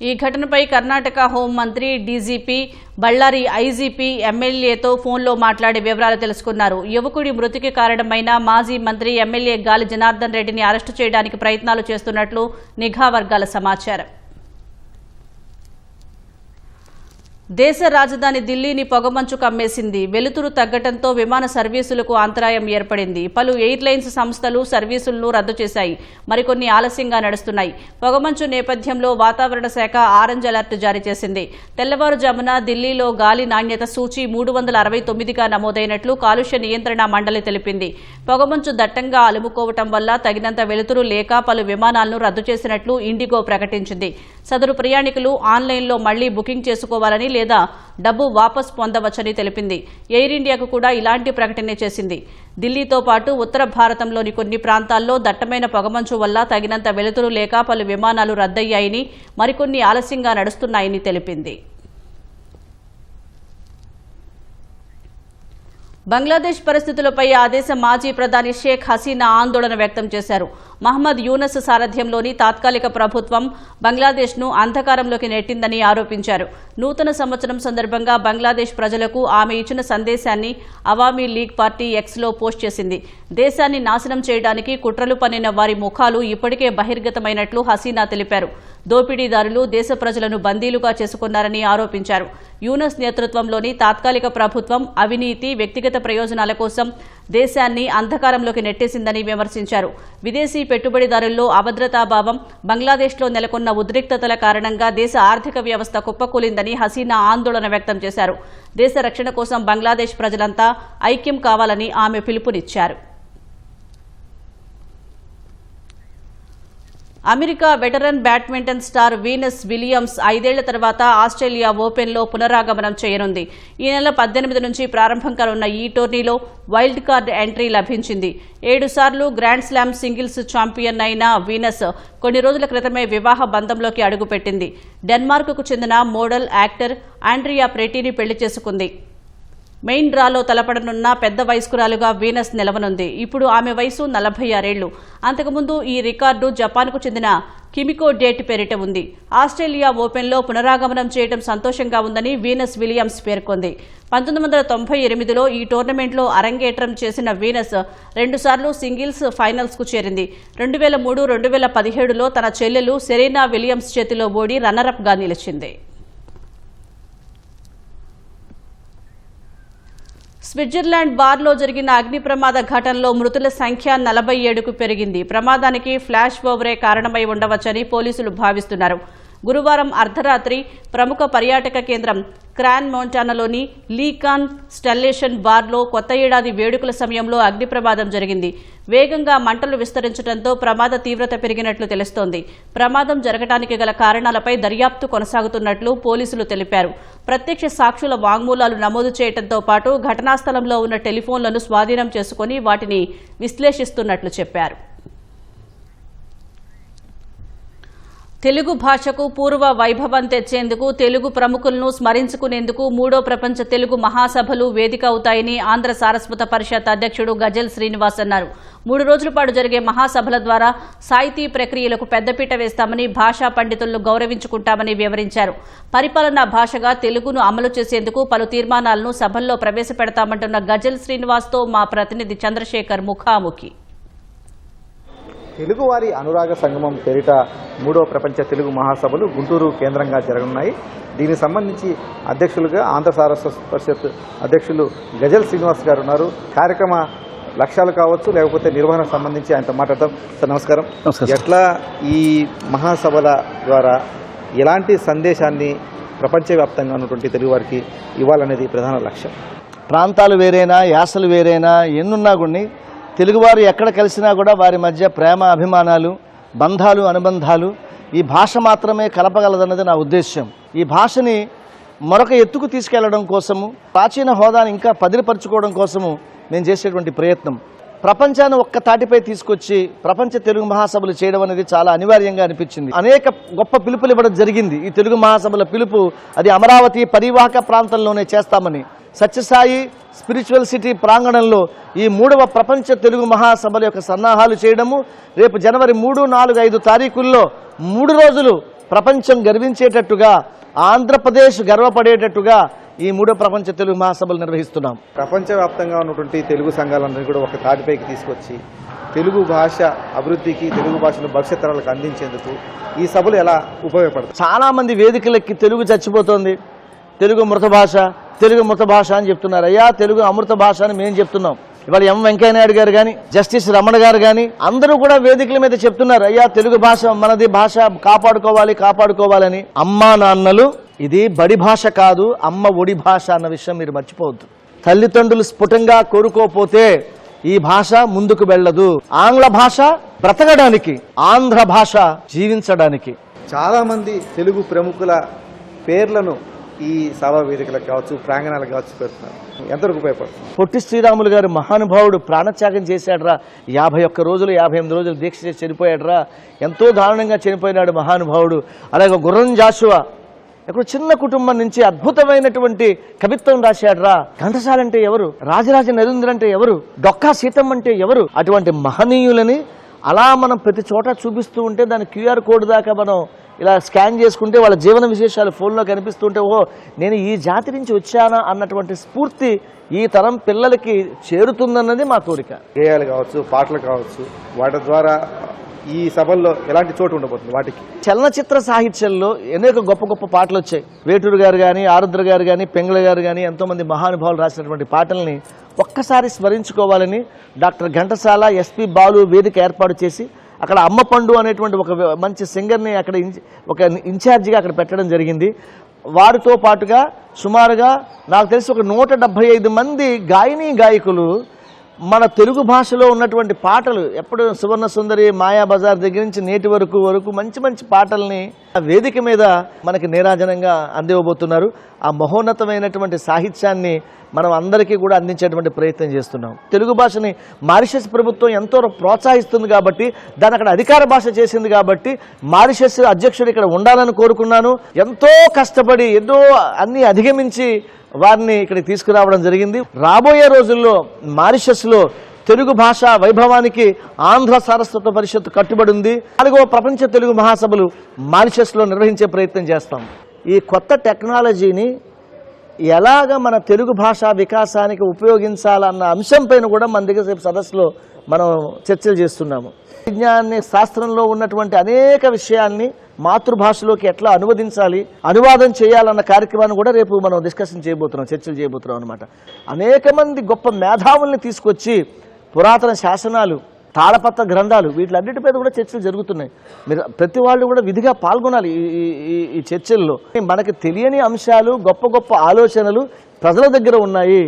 ఈ ఘటనపై కర్ణాటక హోంమంత్రి, డీజీపీ, బళ్ళారి ఐజీపీ ఎమ్మెల్యేతో ఫోన్లో మాట్లాడి వివరాలు తెలుసుకున్నారు. యువకుడి మృతికి కారణమైన మాజీ మంత్రి ఎమ్మెల్యే గాలి జనార్దన్ రెడ్డిని అరెస్టు చేయడానికి ప్రయత్నాలు చేస్తున్నట్లు నిఘా వర్గాల సమాచారం. దేశ రాజధాని ఢిల్లీని పొగమంచు కమ్మేసింది. వెలుతురు తగ్గడంతో విమాన సర్వీసులకు అంతరాయం ఏర్పడింది. పలు ఎయిర్లైన్స్ సంస్థలు సర్వీసులను రద్దు చేశాయి. మరికొన్ని ఆలస్యంగా నడుస్తున్నాయి. పొగమంచు నేపథ్యంలో వాతావరణ శాఖ ఆరెంజ్ అలర్ట్ జారీ చేసింది. తెల్లవారుజామున ఢిల్లీలో గాలి నాణ్యత సూచి 369గా నమోదైనట్లు కాలుష్య నియంత్రణ మండలి తెలిపింది. పొగమంచు దట్టంగా అలుముకోవటం వల్ల తగినంత వెలుతురు లేక పలు విమానాలను రద్దు చేసినట్లు ఇండిగో ప్రకటించింది. సదరు ప్రయాణికులు ఆన్లైన్లో మళ్లీ బుకింగ్ చేసుకోవాలని లేదా డబ్బు వాపస్ పొందవచ్చని తెలిపింది. ఎయిర్ ఇండియాకు కూడా ఇలాంటి ప్రకటన చేసింది. ఢిల్లీతో పాటు ఉత్తర భారతంలోని కొన్ని ప్రాంతాల్లో దట్టమైన పొగమంచు వల్ల తగినంత వెలుతురు లేక పలు విమానాలు రద్దయ్యాయని, మరికొన్ని ఆలస్యంగా నడుస్తున్నాయని తెలిపింది. బంగ్లాదేశ్ పరిస్థితులపై ఆ దేశ మాజీ ప్రధాని షేక్ హసీనా ఆందోళన వ్యక్తం చేశారు. మహ్మద్ యూనస్ సారథ్యంలోని తాత్కాలిక ప్రభుత్వం బంగ్లాదేశ్ను అంధకారంలోకి నెట్టిందని ఆరోపించారు. నూతన సంవత్సరం సందర్భంగా బంగ్లాదేశ్ ప్రజలకు ఆమె ఇచ్చిన సందేశాన్ని అవామీ లీగ్ పార్టీ ఎక్స్లో పోస్ట్ చేసింది. దేశాన్ని నాశనం చేయడానికి కుట్రలు పన్నిన వారి ముఖాలు ఇప్పటికే బహిర్గతమైనట్లు హసీనా తెలిపారు. దోపిడీదారులు దేశ ప్రజలను బందీలుగా చేసుకున్నారని ఆరోపించారు. యూనస్ నేతృత్వంలోని తాత్కాలిక ప్రభుత్వం అవినీతి, వ్యక్తిగత ప్రయోజనాల కోసం దేశాన్ని అంధకారంలోకి నెట్టేసిందని విమర్శించారు. విదేశీ పెట్టుబడిదారుల్లో అభద్రతాభావం, బంగ్లాదేశ్లో నెలకొన్న ఉద్రిక్తతల కారణంగా దేశ ఆర్థిక వ్యవస్థ కుప్పకూలిందని హసీనా ఆందోళన వ్యక్తం చేశారు. దేశ రక్షణ కోసం బంగ్లాదేశ్ ప్రజలంతా ఐక్యం కావాలని ఆమె పిలుపునిచ్చారు. America veteran badminton star Venus Williams 5 ఏళ్ల తర్వాత ఆస్ట్రేలియా ఓపెన్లో పునరాగమనం చేయనుంది. ఈ నెల 18 నుంచి ప్రారంభం కానున్న ఈ టోర్నీలో వైల్డ్ కార్డ్ ఎంట్రీ లభించింది. 7 సార్లు గ్రాండ్ స్లామ్ సింగిల్స్ ఛాంపియన్ అయిన వీనస్ కొన్ని రోజుల క్రితమే వివాహ బంధంలోకి అడుగుపెట్టింది. డెన్మార్క్కు చెందిన మోడల్, యాక్టర్ ఆండ్రియా ప్రెటీని పెళ్లి చేసుకుంది. మెయిన్ డ్రాలో తలపడనున్న పెద్ద వయస్కురాలుగా వీనస్ నిలవనుంది. ఇప్పుడు ఆమె వయసు 46 ఏళ్లు. అంతకుముందు ఈ రికార్డు జపాన్కు చెందిన కిమికో డేట్ పేరిట ఉంది. ఆస్ట్రేలియా ఓపెన్లో పునరాగమనం చేయడం సంతోషంగా ఉందని వీనస్ విలియమ్స్ పేర్కొంది. 1998లో ఈ టోర్నమెంట్లో అరంగేట్రం చేసిన వీనస్ 2 సార్లు సింగిల్స్ ఫైనల్స్కు చేరింది. 2003, 2017లో తన చెల్లెలు సెరీనా విలియమ్స్ చేతిలో ఓడి రన్నరప్గా నిలిచింది. స్విట్జర్లాండ్ బార్లో జరిగిన అగ్ని ప్రమాద ఘటనలో మృతుల సంఖ్య 47కు పెరిగింది. ప్రమాదానికి ఫ్లాష్ ఓవరే కారణమై ఉండవచ్చని పోలీసులు భావిస్తున్నారు. గురువారం అర్ధరాత్రి ప్రముఖ పర్యాటక కేంద్రం క్రాన్ మౌంటానాలోని లీకాన్ స్టెల్లేషన్ బార్లో కొత్త ఏడాది వేడుకల సమయంలో అగ్ని ప్రమాదం జరిగింది. వేగంగా మంటలు విస్తరించడంతో ప్రమాద తీవ్రత పెరిగినట్లు తెలుస్తోంది. ప్రమాదం జరగడానికి గల కారణాలపై దర్యాప్తు కొనసాగుతున్నట్లు పోలీసులు తెలిపారు. ప్రత్యక్ష సాక్షుల వాంగ్మూలాలు నమోదు చేయడంతో పాటు ఘటనా స్థలంలో ఉన్న టెలిఫోన్లను స్వాధీనం చేసుకుని వాటిని విశ్లేషిస్తున్నట్లు చెప్పారు. తెలుగు భాషకు పూర్వ వైభవం తెచ్చేందుకు తెలుగు ప్రముఖులను స్మరించుకునేందుకు 3వ ప్రపంచ తెలుగు మహాసభలు వేదిక అవుతాయని ఆంధ్ర సారస్వత పరిషత్ అధ్యక్షుడు గజల్ శ్రీనివాస్ అన్నారు. 3 రోజుల పాటు జరిగే మహాసభల ద్వారా సాహితీ ప్రక్రియలకు పెద్దపీట వేస్తామని, భాషా పండితులను గౌరవించుకుంటామని వివరించారు. పరిపాలనా భాషగా తెలుగును అమలు చేసేందుకు పలు తీర్మానాలను సభల్లో ప్రవేశపెడతామంటున్న గజల్ శ్రీనివాస్తో మా ప్రతినిధి చంద్రశేఖర్ ముఖాముఖి. తెలుగువారి అనురాగ సంగమం పేరిట 3వ ప్రపంచ తెలుగు మహాసభలు గుంటూరు కేంద్రంగా జరగనున్నాయి. దీనికి సంబంధించి అధ్యక్షులుగా ఆంధ్ర సారస్వత పరిషత్ అధ్యక్షులు గజల్ శ్రీనివాస్ గారు ఉన్నారు. కార్యక్రమ లక్ష్యాలు కావచ్చు, లేకపోతే నిర్వహణకు సంబంధించి ఆయనతో మాట్లాడతాం. సార్ నమస్కారం. ఎట్లా ఈ మహాసభల ద్వారా ఎలాంటి సందేశాన్ని ప్రపంచవ్యాప్తంగా ఉన్నటువంటి తెలుగువారికి ఇవ్వాలనేది ప్రధాన లక్ష్యం? ప్రాంతాలు వేరైనా, యాసలు వేరైనా, ఎన్నున్నా కూడా తెలుగువారు ఎక్కడ కలిసినా కూడా వారి మధ్య ప్రేమ, అభిమానాలు, బంధాలు, అనుబంధాలు ఈ భాష మాత్రమే కలపగలదన్నది నా ఉద్దేశ్యం. ఈ భాషని మరొక ఎత్తుకు తీసుకెళ్లడం కోసము, ప్రాచీన హోదాని ఇంకా పదిలపరుచుకోవడం కోసము నేను చేసేటువంటి ప్రయత్నం. ప్రపంచాన్ని ఒక్క తాటిపై తీసుకొచ్చి ప్రపంచ తెలుగు మహాసభలు చేయడం అనేది చాలా అనివార్యంగా అనిపించింది. అనేక గొప్ప పిలుపులు ఇవ్వడం జరిగింది. ఈ తెలుగు మహాసభల పిలుపు అది అమరావతి పరివాహక ప్రాంతంలోనే చేస్తామని, సత్యసాయి స్పిరిచువల్ సిటీ ప్రాంగణంలో ఈ 3వ ప్రపంచ తెలుగు మహాసభల యొక్క సన్నాహాలు చేయడము, రేపు జనవరి 3, 4, 5 తారీఖుల్లో 3 రోజులు ప్రపంచం గర్వించేటట్టుగా, ఆంధ్రప్రదేశ్ గర్వపడేటట్టుగా ఈ 3వ ప్రపంచ తెలుగు మహాసభలు నిర్వహిస్తున్నాం. ప్రపంచవ్యాప్తంగా ఉన్నటువంటి తెలుగు సంఘాలందరినీ కూడా ఒక తాటిపైకి తీసుకొచ్చి తెలుగు భాష అభివృద్ధికి, తెలుగు భాషను భవిష్యత్ తరాలకు అందించేందుకు ఈ సభలు ఎలా ఉపయోగపడతాయి? చాలా మంది వేదికలెక్కి తెలుగు చచ్చిపోతోంది, తెలుగు మృత భాష, తెలుగు మృత భాష అని చెప్తున్నారు. అయ్యా, తెలుగు అమృత భాష అని మేము చెప్తున్నాం. ఇవాళ ఎం వెంకయ్యనాయుడు గారు కానీ, జస్టిస్ రమణ గారు కానీ అందరూ కూడా వేదికల మీద చెప్తున్నారు, అయ్యా తెలుగు భాష మనది, భాష కాపాడుకోవాలని. అమ్మా నాన్నలు, ఇది బడి భాష కాదు, అమ్మ ఒడి భాష అన్న విషయం మీరు మర్చిపోవద్దు. తల్లిదండ్రులు స్ఫుటంగా కోరుకోపోతే ఈ భాష ముందుకు వెళ్ళదు. ఆంగ్ల భాష బ్రతకడానికి, ఆంధ్ర భాష జీవించడానికి. చాలా మంది తెలుగు ప్రముఖుల పేర్లను ఈ సభా వేదికలకు కావచ్చు, ప్రాంగణాలకు కావచ్చు పెడుతున్నారు. ఎంతవరకు ఉపయోగపడుతుంది? పొట్టి శ్రీరాములు గారు మహానుభావుడు ప్రాణత్యాగం చేశాడ్రా. 51 రోజులు 58 రోజులు దీక్ష చేసి చనిపోయాడ్రా. ఎంతో దారుణంగా చనిపోయినాడు మహానుభావుడు. అలాగే గుర్రం జాషువా ఎక్కడ చిన్న కుటుంబం నుంచి అద్భుతమైనటువంటి కవిత్వం రాశాడ్రా. ఘంటసాల అంటే ఎవరు? రాజరాజ నరేంద్ర అంటే ఎవరు? డొక్కా సీతమ్మ అంటే ఎవరు? అటువంటి మహనీయులని అలా మనం ప్రతి చోట చూపిస్తూ ఉంటే దాని QR కోడ్ దాకా మనం ఇలా స్కాన్ చేసుకుంటే వాళ్ళ జీవన విశేషాలు ఫోన్లో కనిపిస్తుంటే, ఓహో నేను ఈ జాతి నుంచి వచ్చానా అన్నటువంటి స్ఫూర్తి ఈ తరం పిల్లలకి చేరుతుందన్నది మా కోరిక. గేయాలు కావచ్చు, పాటలు కావచ్చు, వాటి ద్వారా ఈ సభల్లో ఎలాంటి చోటు ఉండబోతుంది? వాటికి చలనచిత్ర సాహిత్యంలో అనేక గొప్ప గొప్ప పాటలు వచ్చాయి. వేటూరు గారు కానీ, ఆరుద్ర గారు కానీ, పెంగళ గారు కానీ ఎంతోమంది మహానుభావులు రాసినటువంటి పాటల్ని ఒక్కసారి స్మరించుకోవాలని డాక్టర్ ఘంటసాల, ఎస్పి బాలు వేదిక ఏర్పాటు చేసి అక్కడ అమ్మ పండు అనేటువంటి ఒక మంచి సింగర్ని అక్కడ ఒక ఇన్ఛార్జిగా అక్కడ పెట్టడం జరిగింది. వారితో పాటుగా సుమారుగా నాకు తెలిసి ఒక 175 మంది గాయకులు మన తెలుగు భాషలో ఉన్నటువంటి పాటలు ఎప్పుడు సువర్ణ సుందరి, మాయా బజార్ దగ్గర నుంచి నేటి వరకు మంచి మంచి పాటల్ని ఆ వేదిక మీద మనకి నీరాజనంగా అందివ్వబోతున్నారు. ఆ మహోన్నతమైనటువంటి సాహిత్యాన్ని మనం అందరికీ కూడా అందించేటువంటి ప్రయత్నం చేస్తున్నాం. తెలుగు భాషని మారిషస్ ప్రభుత్వం ఎంతో ప్రోత్సహిస్తుంది కాబట్టి, దాన్ని అక్కడ అధికార భాష చేసింది కాబట్టి మారిషస్ అధ్యక్షుడు ఇక్కడ ఉండాలని కోరుకున్నాను. ఎంతో కష్టపడి ఎన్నో అన్ని అధిగమించి వారిని ఇక్కడికి తీసుకురావడం జరిగింది. రాబోయే రోజుల్లో మారిషస్లో తెలుగు భాష వైభవానికి ఆంధ్ర సారస్వత పరిషత్ కట్టుబడి ఉంది. 4వ ప్రపంచ తెలుగు మహాసభలు మారిషస్లో నిర్వహించే ప్రయత్నం చేస్తాం. ఈ కొత్త టెక్నాలజీని ఎలాగ మన తెలుగు భాషా వికాసానికి ఉపయోగించాలన్న అంశంపైన కూడా మన దగ్గర రేపు సదస్సులో మనం చర్చలు చేస్తున్నాము. విజ్ఞాన శాస్త్రంలో ఉన్నటువంటి అనేక విషయాల్ని మాతృభాషలోకి ఎట్లా అనువదించాలి, అనువాదం చేయాలన్న కార్యక్రమాన్ని కూడా రేపు మనం డిస్కషన్ చేయబోతున్నాం, చర్చలు చేయబోతున్నాం అనమాట. అనేక మంది గొప్ప మేధావుల్ని తీసుకొచ్చి పురాతన శాసనాలు, తాళపత్ర గ్రంథాలు వీటిలన్నిటి మీద కూడా చర్చలు జరుగుతున్నాయి. మీరు ప్రతి వాళ్ళు కూడా విధిగా పాల్గొనాలి ఈ చర్చల్లో. మనకి తెలియని అంశాలు, గొప్ప గొప్ప ఆలోచనలు ప్రజల దగ్గర ఉన్నాయి.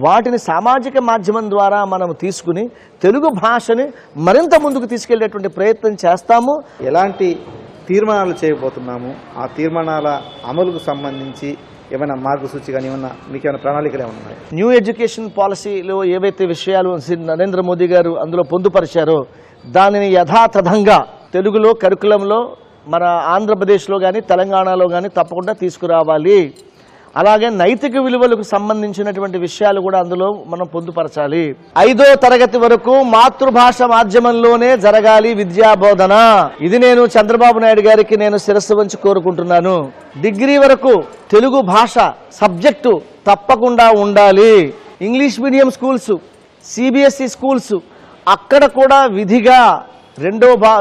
వాటిని సామాజిక మాధ్యమం ద్వారా మనం తీసుకుని తెలుగు భాషని మరింత ముందుకు తీసుకెళ్లేటువంటి ప్రయత్నం చేస్తాము. ఎలాంటి తీర్మానాలు చేయబోతున్నాము, ఆ తీర్మానాల అమలుకు సంబంధించి ఏమైనా మార్గసూచి కానీ ఏమన్నా మీకేమైనా ప్రణాళికలు ఏమైనా ఉన్నాయి? న్యూ ఎడ్యుకేషన్ పాలసీలో ఏవైతే విషయాలు నరేంద్ర మోదీ గారు అందులో పొందుపరిచారో దానిని యథాతథంగా తెలుగులో కరికులంలో మన ఆంధ్రప్రదేశ్లో కానీ తెలంగాణలో కానీ తప్పకుండా తీసుకురావాలి. అలాగే నైతిక విలువలకు సంబంధించినటువంటి విషయాలు కూడా అందులో మనం పొందుపరచాలి. 5వ తరగతి వరకు మాతృభాష మాధ్యమంలోనే జరగాలి విద్యా బోధన. ఇది నేను చంద్రబాబు నాయుడు గారికి నేను శిరస్సు వంచి కోరుకుంటున్నాను. డిగ్రీ వరకు తెలుగు భాష సబ్జెక్టు తప్పకుండా ఉండాలి. English medium schools, CBSE schools అక్కడ కూడా విధిగా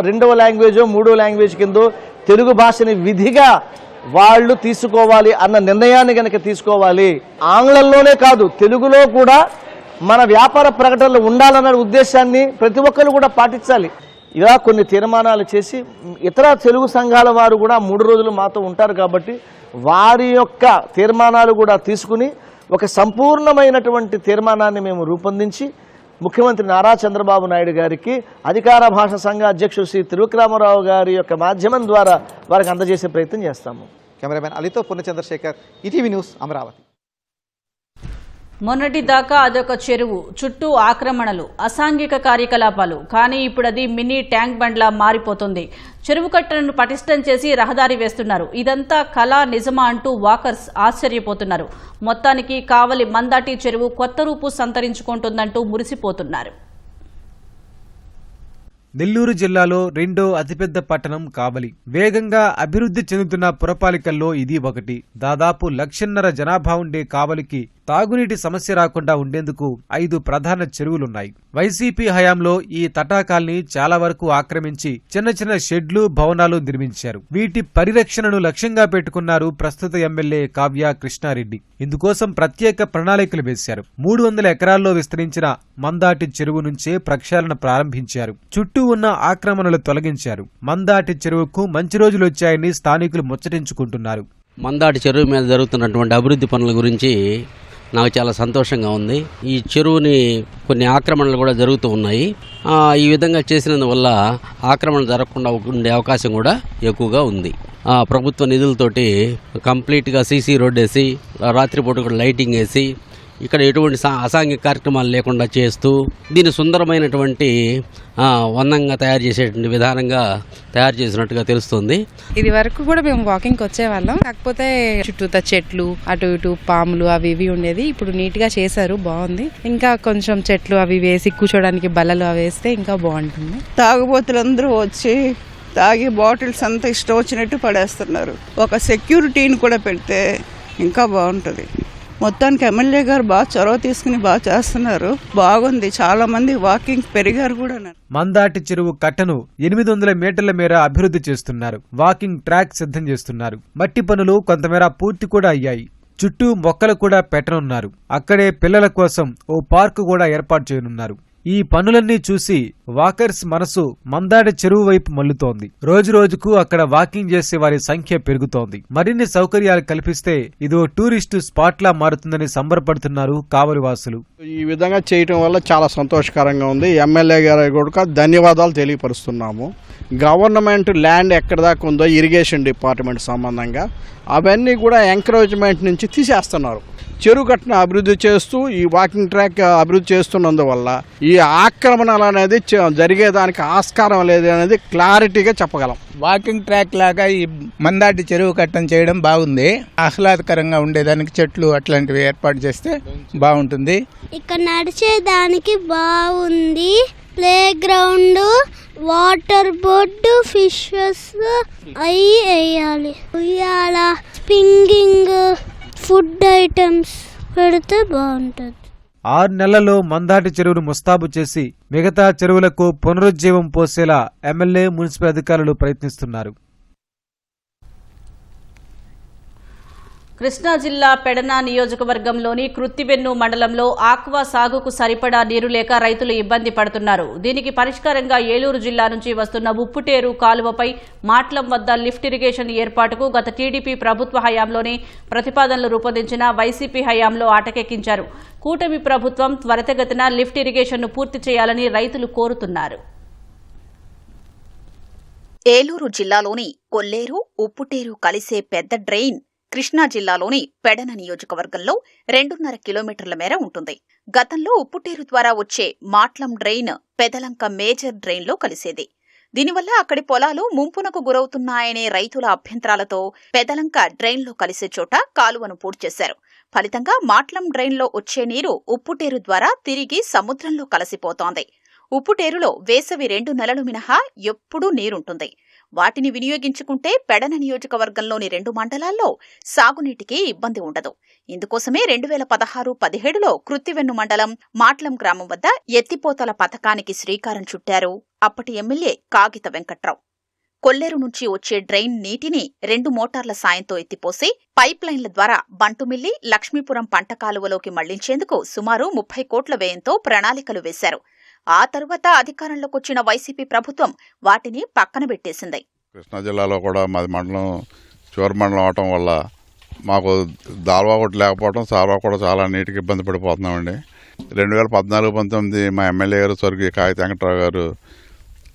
రెండవ లాంగ్వేజో మూడో లాంగ్వేజ్ కిందో తెలుగు భాషని విధిగా వాళ్ళు తీసుకోవాలి అన్న నిర్ణయాన్ని కనుక తీసుకోవాలి. ఆంగ్లంలోనే కాదు తెలుగులో కూడా మన వ్యాపార ప్రకటనలు ఉండాలన్న ఉద్దేశాన్ని ప్రతి ఒక్కరు కూడా పాటించాలి. ఇలా కొన్ని తీర్మానాలు చేసి ఇతర తెలుగు సంఘాల వారు కూడా 3 రోజులు మాతో ఉంటారు కాబట్టి వారి యొక్క తీర్మానాలు కూడా తీసుకుని ఒక సంపూర్ణమైనటువంటి తీర్మానాన్ని మేము రూపొందించి ముఖ్యమంత్రి నారా చంద్రబాబు నాయుడు గారికి అధికార భాష సంఘ అధ్యక్షుడు శ్రీ తిరువిక్రమరావు గారి యొక్క మాధ్యమం ద్వారా వారికి అందజేసే ప్రయత్నం చేస్తాము. కెమెరామెన్ అలీతో పూర్ణచంద్రశేఖర్, ఈటీవీ న్యూస్, అమరావతి. మొన్నటి దాకా అదొక చెరువు, చుట్టూ ఆక్రమణలు, అసాంఘిక కార్యకలాపాలు. కానీ ఇప్పుడు అది మినీ ట్యాంక్ బండ్లా మారిపోతుంది. చెరువు కట్టలను పటిష్టం చేసి రహదారి వేస్తున్నారు. ఇదంతా కళ నిజమా అంటూ వాకర్స్ ఆశ్చర్యపోతున్నారు. మొత్తానికి కావలి మందాటి చెరువు కొత్త రూపు సంతరించుకుంటుందంటూ మురిసిపోతున్నారు. నెల్లూరు జిల్లాలో రెండో అతిపెద్ద పట్టణం కావలి. వేగంగా అభివృద్ధి చెందుతున్న పురపాలికల్లో ఇది ఒకటి. దాదాపు 1,50,000 జనాభా ఉండే కావలికి తాగునీటి సమస్య రాకుండా ఉండేందుకు 5 ప్రధాన చెరువులున్నాయి. వైసీపీ హయాంలో ఈ తటాకాల్ని చాలా వరకు ఆక్రమించి చిన్న చిన్న షెడ్లు, భవనాలు నిర్మించారు. వీటి పరిరక్షణను లక్ష్యంగా పెట్టుకున్నారు ప్రస్తుత ఎమ్మెల్యే కావ్య కృష్ణారెడ్డి. ఇందుకోసం ప్రత్యేక ప్రణాళికలు వేశారు. 300 ఎకరాల్లో విస్తరించిన మందాటి చెరువు నుంచే ప్రక్షాళన ప్రారంభించారు. చుట్టూ ఉన్న ఆక్రమణలు తొలగించారు. మందాటి చెరువుకు మంచి రోజులొచ్చాయని స్థానికులు ముచ్చటించుకుంటున్నారు. మందాటి చెరువు మీద జరుగుతున్నటువంటి అభివృద్ధి పనుల గురించి నాకు చాలా సంతోషంగా ఉంది. ఈ చెరువుని కొన్ని ఆక్రమణలు కూడా జరుగుతూ ఉన్నాయి. ఈ విధంగా చేసినందువల్ల ఆక్రమణ జరగకుండా ఉండే అవకాశం కూడా ఎక్కువగా ఉంది. ప్రభుత్వ నిధులతోటి కంప్లీట్గా సీసీ రోడ్ వేసి రాత్రిపూట కూడా లైటింగ్ వేసి ఇక్కడ ఎటువంటి అసాంఘిక కార్యక్రమాలు లేకుండా చేస్తూ దీన్ని సుందరమైనటువంటి వందంగా తయారు చేసేటువంటి విధానంగా తయారు చేసినట్టుగా తెలుస్తుంది. ఇది వరకు కూడా మేము వాకింగ్కి వచ్చేవాళ్ళం, కాకపోతే చుట్టూతా చెట్లు అటు ఇటు పాములు అవి ఇవి ఉండేది. ఇప్పుడు నీట్ గా చేశారు, బాగుంది. ఇంకా కొంచెం చెట్లు అవి వేసి కూర్చోడానికి బల్లలు అవి వేస్తే ఇంకా బాగుంటుంది. తాగుబోతులందరూ వచ్చి తాగి బాటిల్స్ అంతా ఇష్టం వచ్చినట్టు పడేస్తున్నారు. ఒక సెక్యూరిటీని కూడా పెడితే ఇంకా బాగుంటుంది. మొత్తానికి ఎమ్మెల్యే గారు బాగా చొరవ తీసుకుని బాగా చేస్తున్నారు, బాగుంది. చాలా మంది వాకింగ్ పెరిగారు కూడా. మందాటి చెరువు కట్టను 800 మీటర్ల మేర అభివృద్ధి చేస్తున్నారు. వాకింగ్ ట్రాక్ సిద్ధం చేస్తున్నారు. మట్టి పనులు కొంతమేర పూర్తి కూడా అయ్యాయి. చుట్టూ మొక్కలు కూడా పెట్టనున్నారు. అక్కడే పిల్లల కోసం ఓ పార్కు కూడా ఏర్పాటు చేయనున్నారు. ఈ పనులన్నీ చూసి వాకర్స్ మనసు మందాడ చెరువు వైపు మళ్లుతోంది. రోజు రోజుకు అక్కడ వాకింగ్ చేసే వారి సంఖ్య పెరుగుతోంది. మరిన్ని సౌకర్యాలు కల్పిస్తే ఇదో టూరిస్టు స్పాట్ లా మారుతుందని సంబరపడుతున్నారు కావలివాసులు. ఈ విధంగా చేయటం వల్ల చాలా సంతోషకరంగా ఉంది. ఎమ్మెల్యే గారి కూడా ధన్యవాదాలు తెలియపరుస్తున్నాము. గవర్నమెంట్ ల్యాండ్ ఎక్కడ దాకా ఉందో ఇరిగేషన్ డిపార్ట్మెంట్ సంబంధంగా అవన్నీ కూడా ఎంకరేజ్మెంట్ నుంచి తీసేస్తున్నారు. చెరువు కట్టను అభివృద్ధి చేస్తూ ఈ వాకింగ్ ట్రాక్ అభివృద్ధి చేస్తున్నందువల్ల ఈ ఆక్రమణలు అనేది జరిగేదానికి ఆస్కారం లేదు అనేది క్లారిటీగా చెప్పగలం. వాకింగ్ ట్రాక్ లాగా ఈ మందాటి చెరువు కట్టను చేయడం బాగుంది. ఆహ్లాదకరంగా ఉండేదానికి చెట్లు అట్లాంటివి ఏర్పాటు చేస్తే బాగుంటుంది. ఇక్కడ నడిచేదానికి బాగుంది. Play ground, water board, fishes అవి వేయాలి. ఉయ్యాల, స్పింగింగ్, ఫుడ్ ఐటమ్స్ పెడితే బాగుంటుంది. 6 నెలల్లో మందాటి చెరువును ముస్తాబు చేసి మిగతా చెరువులకు పునరుజ్జీవం పోసేలా ఎమ్మెల్యే, మున్సిపల్ అధికారులు ప్రయత్నిస్తున్నారు. కృష్ణా జిల్లా పెడన నియోజకవర్గంలోని కృత్తివెన్ను మండలంలో ఆక్వా సాగుకు సరిపడా నీరు లేక రైతులు ఇబ్బంది పడుతున్నారు. దీనికి పరిష్కారంగా ఏలూరు జిల్లా నుంచి వస్తున్న ఉప్పుటేరు కాలువపై మాట్లం వద్ద లిఫ్ట్ ఇరిగేషన్ ఏర్పాటుకు గత టీడీపీ ప్రభుత్వ హయాంలోనే ప్రతిపాదనలు రూపొందించిన వైసీపీ హయాంలో ఆటకెక్కించారు. కూటమి ప్రభుత్వం త్వరితగతిన లిఫ్ట్ ఇరిగేషన్ను పూర్తి చేయాలని రైతులు కోరుతున్నారు. ఏలూరు జిల్లాలోని కొల్లేరు, ఉప్పుటేరు కలిసే పెద్ద డ్రెయిన్ కృష్ణా జిల్లాలోని పెడన నియోజకవర్గంలో 2.5 కిలోమీటర్ల మేర ఉంటుంది. గతంలో ఉప్పుటేరు ద్వారా వచ్చే మాట్లం డ్రెయిన్ పెదలంక మేజర్ డ్రెయిన్లో కలిసేది. దీనివల్ల అక్కడి పొలాలు ముంపునకు గురవుతున్నాయనే రైతుల అభ్యంతరాలతో పెదలంక డ్రెయిన్లో కలిసే చోట కాలువను పూడ్చేశారు. ఫలితంగా మాట్లం డ్రెయిన్లో వచ్చే నీరు ఉప్పుటేరు ద్వారా తిరిగి సముద్రంలో కలిసిపోతోంది. ఉప్పుటేరులో వేసవి 2 నెలలు మినహా ఎప్పుడూ నీరుంటుంది. వాటిని వినియోగించుకుంటే పెడన నియోజకవర్గంలోని 2 మండలాల్లో సాగునీటికి ఇబ్బంది ఉండదు. ఇందుకోసమే 2016-17లో కృత్తివెన్ను మండలం మాట్లం గ్రామం వద్ద ఎత్తిపోతల పథకానికి శ్రీకారం చుట్టారు అప్పటి ఎమ్మెల్యే కాగిత వెంకట్రావు. కొల్లేరు నుంచి వచ్చే డ్రెయిన్ నీటిని 2 మోటార్ల సాయంతో ఎత్తిపోసి పైప్ లైన్ల ద్వారా బంటుమిల్లి, లక్ష్మీపురం పంట కాలువలోకి మళ్లించేందుకు సుమారు 30 కోట్ల వ్యయంతో ప్రణాళికలు వేశారు. ఆ తరువాత అధికారంలోకి వచ్చిన వైసీపీ ప్రభుత్వం వాటిని పక్కన పెట్టేసింది. కృష్ణా జిల్లాలో కూడా మాది మండలం చివరి మండలం అవటం వల్ల మాకు దాల్వా ఒకటి లేకపోవడం, సాల్వా కూడా చాలా నీటికి ఇబ్బంది పడిపోతున్నామండి. 2014-19 మా ఎమ్మెల్యే గారు స్వర్గీయ కాగిత వెంకట్రావు గారు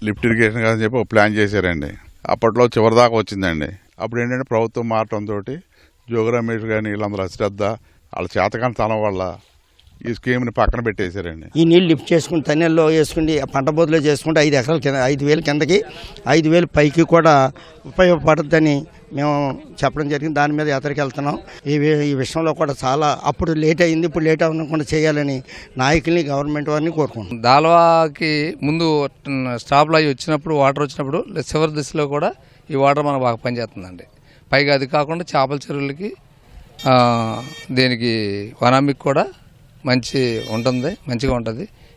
లిఫ్ట్ ఇరిగేషన్ అని చెప్పి ఒక ప్లాన్ చేశారండి. అప్పట్లో చివరి దాకా వచ్చిందండి. అప్పుడు ఏంటంటే ప్రభుత్వం మారటంతో జోగి రమేష్ కానీ వీళ్ళందరూ అశ్రద్ధ, వాళ్ళ చేతకాని తనం వల్ల ఈ స్కీమ్ని పక్కన పెట్టేశారండి. ఈ నీళ్ళు లిఫ్ట్ చేసుకుని తన్నెల్లో వేసుకుని పంట బోధలో చేసుకుంటే 5 ఎకరాల కింద 5,000 కిందకి 5,000 పైకి కూడా ఉపయోగపడుతుందని మేము చెప్పడం జరిగింది. దాని మీద ఎతరికి వెళ్తున్నాం. ఈ విషయంలో కూడా చాలా అప్పుడు లేట్ అయింది, ఇప్పుడు లేట్ అవ్వకుండా చేయాలని నాయకుల్ని, గవర్నమెంట్ వారిని కోరుకుంటున్నాం. దాల్వాకి ముందు స్టాప్లో అవి వచ్చినప్పుడు, వాటర్ వచ్చినప్పుడు చివరి దిశలో కూడా ఈ వాటర్ మనకు బాగా పనిచేస్తుందండి. పైగా అది కాకుండా చేపల చెరువులకి, దీనికి వనామికి కూడా మంచిగా ఉంటుంది.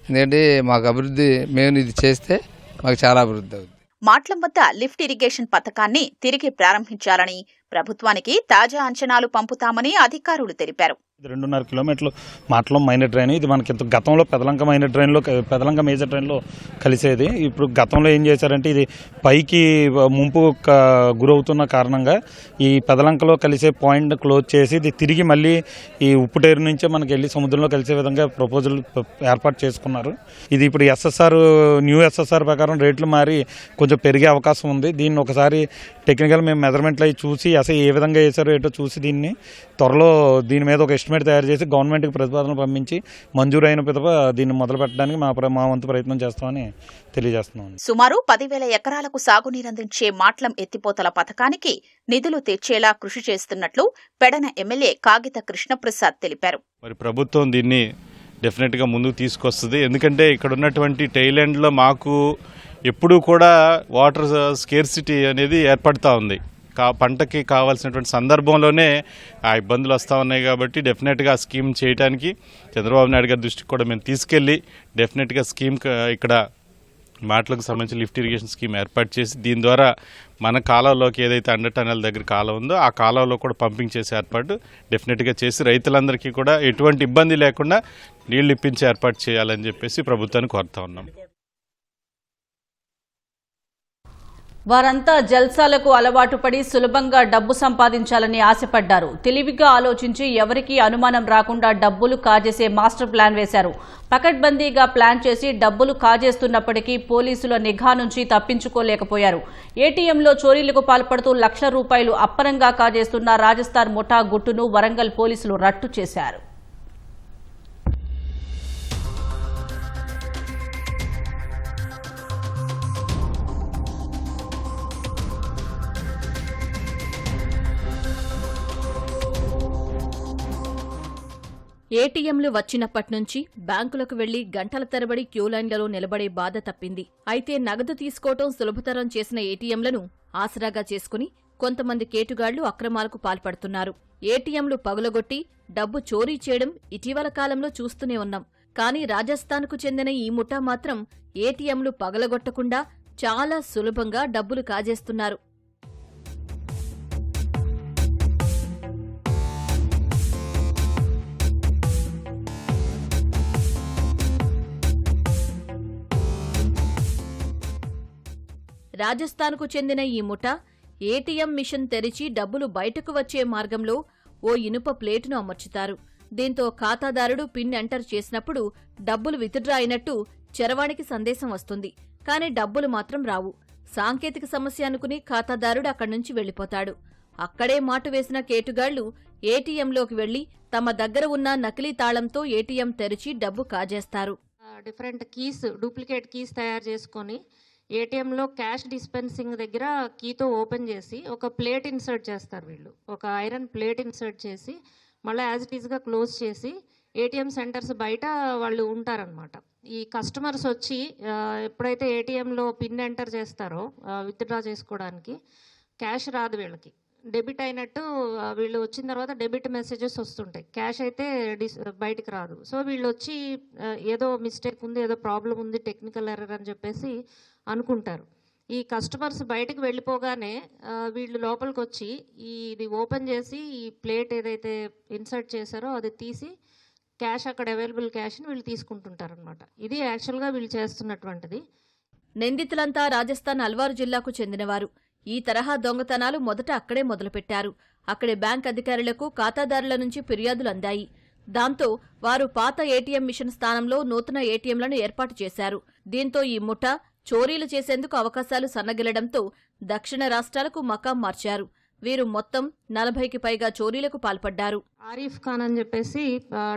ఎందుకంటే మాకు అభివృద్ధి, మేము ఇది చేస్తే మాకు చాలా అభివృద్ధి అవుతుంది. మాట్లం వద్ద లిఫ్ట్ ఇరిగేషన్ పథకాన్ని తిరిగి ప్రారంభించాలని, ప్రభుత్వానికి తాజా అంచనాలు పంపుతామని అధికారులు తెలిపారు. 2.5 కిలోమీటర్లు మాట్లం మైనర్ డ్రైన్. ఇది మనకి గతంలో పెదలంక మైనర్ డ్రైన్లో, పెదలంక మేజర్ డ్రైన్లో కలిసేది. ఇప్పుడు గతంలో ఏం చేశారంటే ఇది పైకి ముంపు గురవుతున్న కారణంగా ఈ పెదలంకలో కలిసే పాయింట్ క్లోజ్ చేసి ఇది తిరిగి మళ్ళీ ఈ ఉప్పుటేరు నుంచే మనకి వెళ్ళి సముద్రంలో కలిసే విధంగా ప్రపోజల్ ఏర్పాటు చేసుకున్నారు. ఇది ఇప్పుడు న్యూ ఎస్ఎస్ఆర్ ప్రకారం రేట్లు మారి కొంచెం పెరిగే అవకాశం ఉంది. దీన్ని ఒకసారి టెక్నికల్ మేము మెజర్మెంట్లు అవి చూసి అసలు ఏ విధంగా వేసారో ఏటో చూసి దీన్ని త్వరలో దీని మీద ఒక ఎస్టిమేట్ తయారు చేసి గవర్నమెంట్కి ప్రతిపాదనలు పంపించి మంజూరు అయిన పిదప దీన్ని మొదలు పెట్టడానికి మా వంతు ప్రయత్నం చేస్తామని తెలియజేస్తున్నాం. సుమారు 10,000 ఎకరాలకు సాగునీరందించే మాట్లం ఎత్తిపోతల పథకానికి నిధులు తెచ్చేలా కృషి చేస్తున్నట్లు పెడన ఎమ్మెల్యే కాగిత కృష్ణప్రసాద్ తెలిపారు. మరి ప్రభుత్వం దీన్ని డెఫినెట్గా ముందుకు తీసుకొస్తుంది. ఎందుకంటే ఇక్కడ ఉన్నటువంటి టైలాండ్లో మాకు ఎప్పుడూ కూడా వాటర్ స్కేర్సిటీ అనేది ఏర్పడుతూ ఉంది. పంటకి కావాల్సినటువంటి సందర్భంలోనే ఆ ఇబ్బందులు వస్తూ ఉన్నాయి. కాబట్టి డెఫినెట్గా ఆ స్కీమ్ చేయడానికి చంద్రబాబు నాయుడు గారి దృష్టికి కూడా మేము తీసుకెళ్ళి డెఫినెట్గా స్కీమ్ ఇక్కడ మాటలకు సంబంధించి లిఫ్ట్ ఇరిగేషన్ స్కీమ్ ఏర్పాటు చేసి దీని ద్వారా మన కాలువలోకి ఏదైతే 100 టన్నెల దగ్గర కాలువ ఉందో ఆ కాలువలో కూడా పంపింగ్ చేసే ఏర్పాటు డెఫినెట్గా చేసి రైతులందరికీ కూడా ఎటువంటి ఇబ్బంది లేకుండా నీళ్లు ఇప్పించే ఏర్పాటు చేయాలని చెప్పేసి ప్రభుత్వాన్ని కోరుతా ఉన్నాం. వారంతా జల్సాలకు అలవాటు పడి సులభంగా డబ్బు సంపాదించాలని ఆశపడ్డారు. తెలివిగా ఆలోచించి ఎవరికీ అనుమానం రాకుండా డబ్బులు కాజేసే మాస్టర్ ప్లాన్ వేశారు. పకడ్బందీగా ప్లాన్ చేసి డబ్బులు కాజేస్తున్నప్పటికీ పోలీసుల నిఘా నుంచి తప్పించుకోలేకపోయారు. ఏటీఎంలో చోరీలకు పాల్పడుతూ ₹1,00,000 అప్పనంగా కాజేస్తున్న రాజస్థాన్ ముఠా గుట్టును వరంగల్ పోలీసులు రట్టు చేశారు. ఏటీఎంలు వచ్చినప్పటి నుంచి బ్యాంకులకు వెళ్లి గంటల తరబడి క్యూలైన్లలో నిలబడే బాధ తప్పింది. అయితే నగదు తీసుకోవటం సులభతరం చేసిన ఏటీఎంలను ఆసరాగా చేసుకుని కొంతమంది కేటుగాళ్లు అక్రమాలకు పాల్పడుతున్నారు. ఏటీఎంలు పగులగొట్టి డబ్బు చోరీ చేయడం ఇటీవల కాలంలో చూస్తూనే ఉన్నాం. కానీ రాజస్థాన్కు చెందిన ఈ ముఠా మాత్రం ఏటీఎంలు పగలగొట్టకుండా చాలా సులభంగా డబ్బులు కాజేస్తున్నారు. రాజస్థాన్కు చెందిన ఈ ముఠా ఏటీఎం మిషన్ తెరిచి డబ్బులు బయటకు వచ్చే మార్గంలో ఓ ఇనుప ప్లేటును అమర్చుతారు. దీంతో ఖాతాదారుడు పిన్ ఎంటర్ చేసినప్పుడు డబ్బులు విత్డ్రా అయినట్టు చరవాణికి సందేశం వస్తుంది. కానీ డబ్బులు మాత్రం రావు. సాంకేతిక సమస్య అనుకుని ఖాతాదారుడు అక్కడి నుంచి వెళ్లిపోతాడు. అక్కడే మాటు వేసిన కేటుగాళ్లు ఏటీఎంలోకి వెళ్లి తమ దగ్గర ఉన్న నకిలీ తాళంతో ఏటీఎం తెరిచి డబ్బు కాజేస్తారు. డిఫరెంట్ కీస్, డూప్లికేట్ కీస్ తయారు చేసుకొని ఏటీఎంలో క్యాష్ డిస్పెన్సింగ్ దగ్గర కీతో ఓపెన్ చేసి ఒక ప్లేట్ ఇన్సర్ట్ చేస్తారు. వీళ్ళు ఒక ఐరన్ ప్లేట్ ఇన్సర్ట్ చేసి మళ్ళీ యాజ్ ఇట్ ఈస్గా క్లోజ్ చేసి ఏటీఎం సెంటర్స్ బయట వాళ్ళు ఉంటారనమాట. ఈ కస్టమర్స్ వచ్చి ఎప్పుడైతే ఏటీఎంలో పిన్ ఎంటర్ చేస్తారో విత్డ్రా చేసుకోవడానికి క్యాష్ రాదు వీళ్ళకి. డెబిట్ అయినట్టు వీళ్ళు వచ్చిన తర్వాత డెబిట్ మెసేజెస్ వస్తుంటాయి. క్యాష్ అయితే బయటికి రాదు. సో వీళ్ళు వచ్చి ఏదో మిస్టేక్ ఉంది, ఏదో ప్రాబ్లం ఉంది, టెక్నికల్ ఎర్రర్ అని చెప్పేసి అనుకుంటారు. ఈ కస్టమర్స్ బయటకు వెళ్ళిపోగానే వీళ్ళు లోపలికి వచ్చి ఇది ఓపెన్ చేసి ఈ ప్లేట్ ఏదైతే ఇన్సర్ట్ చేశారో అది తీసి క్యాష్, అక్కడ అవైలబుల్ క్యాష్ని వీళ్ళు తీసుకుంటుంటారనమాట. ఇది యాక్చువల్గా వీళ్ళు చేస్తున్నటువంటిది. నిందితులంతా రాజస్థాన్ అల్వార్ జిల్లాకు చెందినవారు. ఈ తరహా దొంగతనాలు మొదట అక్కడే మొదలుపెట్టారు. అక్కడి బ్యాంక్ అధికారులకు ఖాతాదారుల నుంచి ఫిర్యాదులు అందాయి. దాంతో వారు పాత ఏటీఎం మిషన్ స్థానంలో నూతన ఏటీఎంలను ఏర్పాటు చేశారు. దీంతో ఈ ముఠా చోరీలు చేసేందుకు అవకాశాలు సన్నగిల్లడంతో దక్షిణ రాష్ట్రాలకు మకాం మార్చారు. వీరు మొత్తం 40కి పైగా చోరీలకు పాల్పడ్డారు. ఆరిఫ్ ఖాన్ అని చెప్పేసి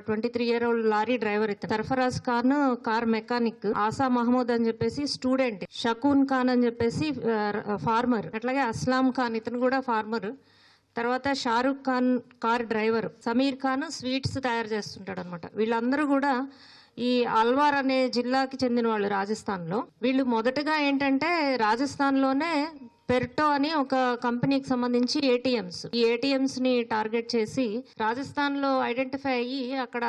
23-year-old lorry driver, Sarfaraz Khan car mechanic, Asa Mahmood అని చెప్పేసి స్టూడెంట్, షకూన్ ఖాన్ అని చెప్పేసి ఫార్మర్, అట్లాగే అస్లాం ఖాన్ ఇతను కూడా ఫార్మర్, తర్వాత Shahrukh Khan car driver, Sameer Khan sweets తయారు చేస్తుంటాడు అనమాట. వీళ్ళందరూ కూడా ఈ అల్వార్ అనే జిల్లాకి చెందిన వాళ్ళు రాజస్థాన్లో. వీళ్ళు మొదటగా ఏంటంటే రాజస్థాన్లోనే పెర్టో అని ఒక కంపెనీకి సంబంధించి ఈ ఏటీఎంస్ ని టార్గెట్ చేసి రాజస్థాన్లో ఐడెంటిఫై అయ్యి అక్కడ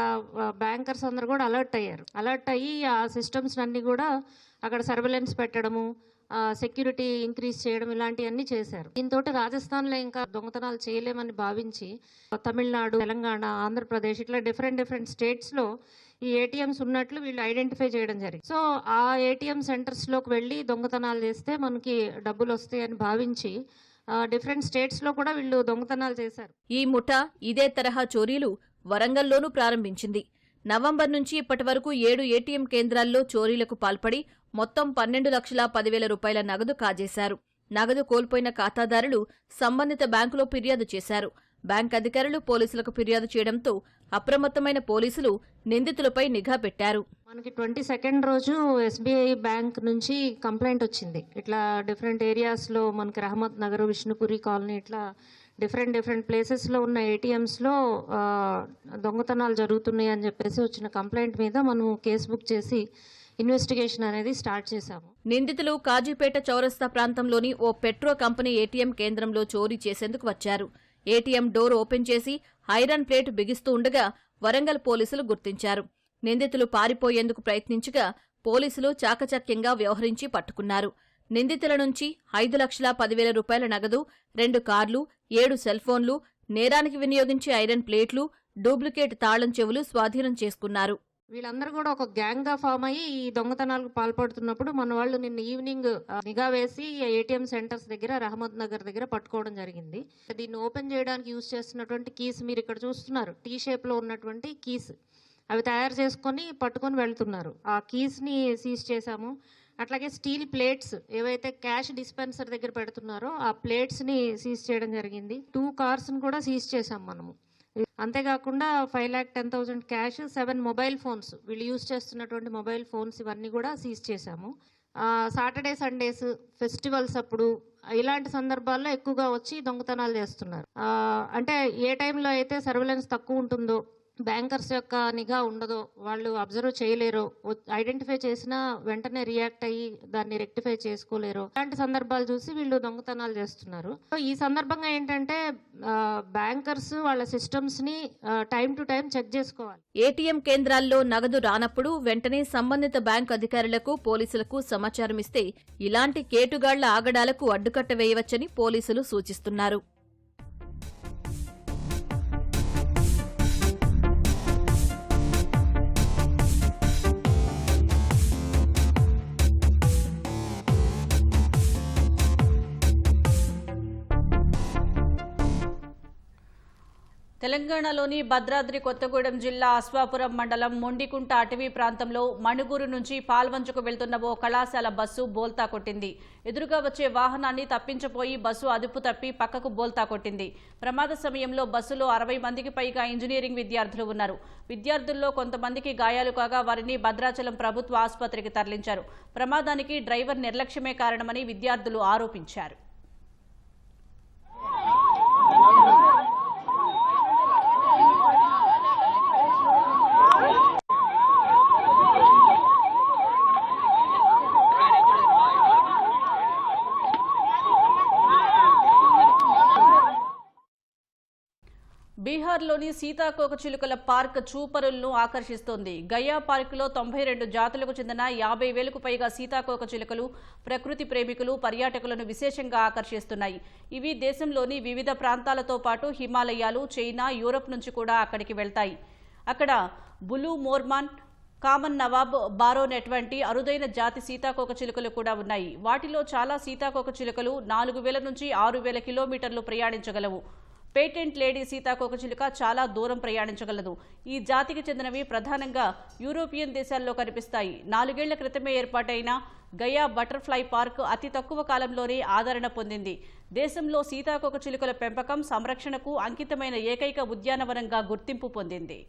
బ్యాంకర్స్ అందరూ కూడా అలర్ట్ అయ్యి ఆ సిస్టమ్స్ అన్ని కూడా అక్కడ సర్వేలెన్స్ పెట్టడము, సెక్యూరిటీ ఇంక్రీజ్ చేయడం ఇలాంటివన్నీ చేశారు. దీంతో రాజస్థాన్లో ఇంకా దొంగతనాలు చేయలేమని భావించి తమిళనాడు, తెలంగాణ, ఆంధ్రప్రదేశ్ ఇట్లా డిఫరెంట్ స్టేట్స్లో ఈ ఏటీఎంస్ ఉన్నట్లు వీళ్ళు ఐడెంటిఫై చేయడం జరిగింది. సో ఆ ఏటీఎం సెంటర్స్లోకి వెళ్ళి దొంగతనాలు చేస్తే మనకి డబ్బులు వస్తాయని భావించి డిఫరెంట్ స్టేట్స్లో కూడా వీళ్ళు దొంగతనాలు చేశారు. ఈ ముఠా ఇదే తరహా చోరీలు వరంగల్లోనూ ప్రారంభించింది. నవంబర్ నుంచి ఇప్పటి వరకు 7 ఏటీఎం కేంద్రాల్లో చోరీలకు పాల్పడి మొత్తం 12,10,000 రూపాయల నగదు కాజేశారు. నగదు కోల్పోయిన ఖాతాదారులు సంబంధిత బ్యాంకులో ఫిర్యాదు చేశారు. బ్యాంక్ అధికారులు పోలీసులకు ఫిర్యాదు చేయడంతో అప్రమత్తమైన పోలీసులు నిందితులపై నిఘా పెట్టారు. మనకి 22nd రోజు ఎస్బీఐ బ్యాంక్ నుంచి కంప్లైంట్ వచ్చింది. ఇట్లా డిఫరెంట్ ఏరియాస్లో మనకి రహమత్ నగర్, విష్ణుపురి కాలనీ ఇట్లా డిఫరెంట్ ప్లేసెస్లో ఉన్న ఏటీఎంస్లో దొంగతనాలు జరుగుతున్నాయి అని చెప్పేసి వచ్చిన కంప్లైంట్ మీద మనం కేసు బుక్ చేసి ఇన్వెస్టిగేషన్ అనేది స్టార్ట్ చేశాము. నిందితులు కాజీపేట చౌరస్తా ప్రాంతంలోని ఓ పెట్రో కంపెనీ ఏటీఎం కేంద్రంలో చోరీ చేసేందుకు వచ్చారు. ఏటీఎం డోర్ ఓపెన్ చేసి ఐరన్ ప్లేట్ బిగిస్తూ ఉండగా వరంగల్ పోలీసులు గుర్తించారు. నిందితులు పారిపోయేందుకు ప్రయత్నించగా పోలీసులు చాకచక్యంగా వ్యవహరించి పట్టుకున్నారు. నిందితుల నుంచి 5,10,000 రూపాయల నగదు, 2 కార్లు, 7 సెల్ఫోన్లు, నేరానికి వినియోగించే ఐరన్ ప్లేట్లు, డూప్లికేట్ తాళం చెవులు స్వాధీనం చేసుకున్నారు. వీళ్ళందరూ కూడా ఒక గ్యాంగ్ గా ఫామ్ అయ్యి ఈ దొంగతనాలకు పాల్పడుతున్నప్పుడు మన వాళ్ళు నిన్న ఈవినింగ్ నిఘా వేసి ఏటీఎం సెంటర్స్ దగ్గర రహమద్ నగర్ దగ్గర పట్టుకోవడం జరిగింది. దీన్ని ఓపెన్ చేయడానికి యూజ్ చేస్తున్నటువంటి కీస్ మీరు ఇక్కడ చూస్తున్నారు, టీ షేప్ లో ఉన్నటువంటి కీస్, అవి తయారు చేసుకొని పట్టుకొని వెళ్తున్నారు. ఆ కీస్ ని సీజ్ చేశాము. అట్లాగే స్టీల్ ప్లేట్స్ ఏవైతే క్యాష్ డిస్పెన్సర్ దగ్గర పెడుతున్నారో ఆ ప్లేట్స్ ని సీజ్ చేయడం జరిగింది. 2 కార్స్ ని కూడా సీజ్ చేశాం మనము. అంతేకాకుండా 5,10,000 క్యాష్, 7 మొబైల్ ఫోన్స్, వీళ్ళు యూజ్ చేస్తున్నటువంటి మొబైల్ ఫోన్స్ ఇవన్నీ కూడా సీజ్ చేశాము. సాటర్డే సండేస్ ఫెస్టివల్స్ అప్పుడు ఇలాంటి సందర్భాల్లో ఎక్కువగా వచ్చి దొంగతనాలు చేస్తున్నారు. అంటే ఏ టైంలో అయితే సర్వేలెన్స్ తక్కువ ఉంటుందో, బ్యాంకర్స్ యొక్క నిఘా ఉండదో, వాళ్ళు అబ్జర్వ్ చేయలేరో, ఐడెంటిఫై చేసినా వెంటనే రియాక్ట్ అయ్యి దాన్ని రెక్టిఫై చేసుకోలేరో, అలాంటి సందర్భాలు చూసి వీళ్ళు దొంగతనాలు చేస్తున్నారు. ఈ సందర్భంగా ఏంటంటే బ్యాంకర్స్ వాళ్ళ సిస్టమ్స్ ని టైం టు టైం చెక్ చేసుకోవాలి. ఏటీఎం కేంద్రాల్లో నగదు రానప్పుడు వెంటనే సంబంధిత బ్యాంకు అధికారులకు, పోలీసులకు సమాచారం ఇస్తే ఇలాంటి కేటుగాళ్ల ఆగడాలకు అడ్డుకట్ట వేయవచ్చని పోలీసులు సూచిస్తున్నారు. తెలంగాణలోని భద్రాద్రి కొత్తగూడెం జిల్లా అశ్వాపురం మండలం మొండికుంట అటవీ ప్రాంతంలో మణుగూరు నుంచి పాల్వంచుకు వెళ్తున్న ఓ కళాశాల బస్సు బోల్తా కొట్టింది. ఎదురుగా వచ్చే వాహనాన్ని తప్పించపోయి బస్సు అదుపు తప్పి పక్కకు బోల్తా కొట్టింది. ప్రమాద సమయంలో బస్సులో 60 మందికి పైగా ఇంజనీరింగ్ విద్యార్థులు ఉన్నారు. విద్యార్థుల్లో కొంతమందికి గాయాలు కాగా వారిని భద్రాచలం ప్రభుత్వ ఆసుపత్రికి తరలించారు. ప్రమాదానికి డ్రైవర్ నిర్లక్ష్యమే కారణమని విద్యార్థులు ఆరోపించారు. బీహార్లోని సీతాకోకచిలుకల పార్క్ చూపరులను ఆకర్షిస్తోంది. గయా పార్కులో 92 జాతులకు చెందిన 50,000కు పైగా సీతాకోకచిలుకలు ప్రకృతి ప్రేమికులు, పర్యాటకులను విశేషంగా ఆకర్షిస్తున్నాయి. ఇవి దేశంలోని వివిధ ప్రాంతాలతో పాటు హిమాలయాలు, చైనా, యూరప్ నుంచి కూడా అక్కడికి వెళ్తాయి. అక్కడ బులు మోర్మాన్, కామన్ నవాబ్, బారోనెట్ వంటి అరుదైన జాతి సీతాకోకచిలుకలు కూడా ఉన్నాయి. వాటిలో చాలా సీతాకోకచిలుకలు 4,000 నుంచి 6,000 కిలోమీటర్లు ప్రయాణించగలవు. పేటెంట్ లేడీ సీతాకోకచిలుక చాలా దూరం ప్రయాణించగలదు. ఈ జాతికి చెందినవి ప్రధానంగా యూరోపియన్ దేశాల్లో కనిపిస్తాయి. 4 ఏళ్ల క్రితమే ఏర్పాటైన గయా బటర్ఫ్లై పార్క్ అతి తక్కువ కాలంలోనే ఆదరణ పొందింది. దేశంలో సీతాకోకచిలుకల పెంపకం, సంరక్షణకు అంకితమైన ఏకైక ఉద్యానవనంగా గుర్తింపు పొందింది.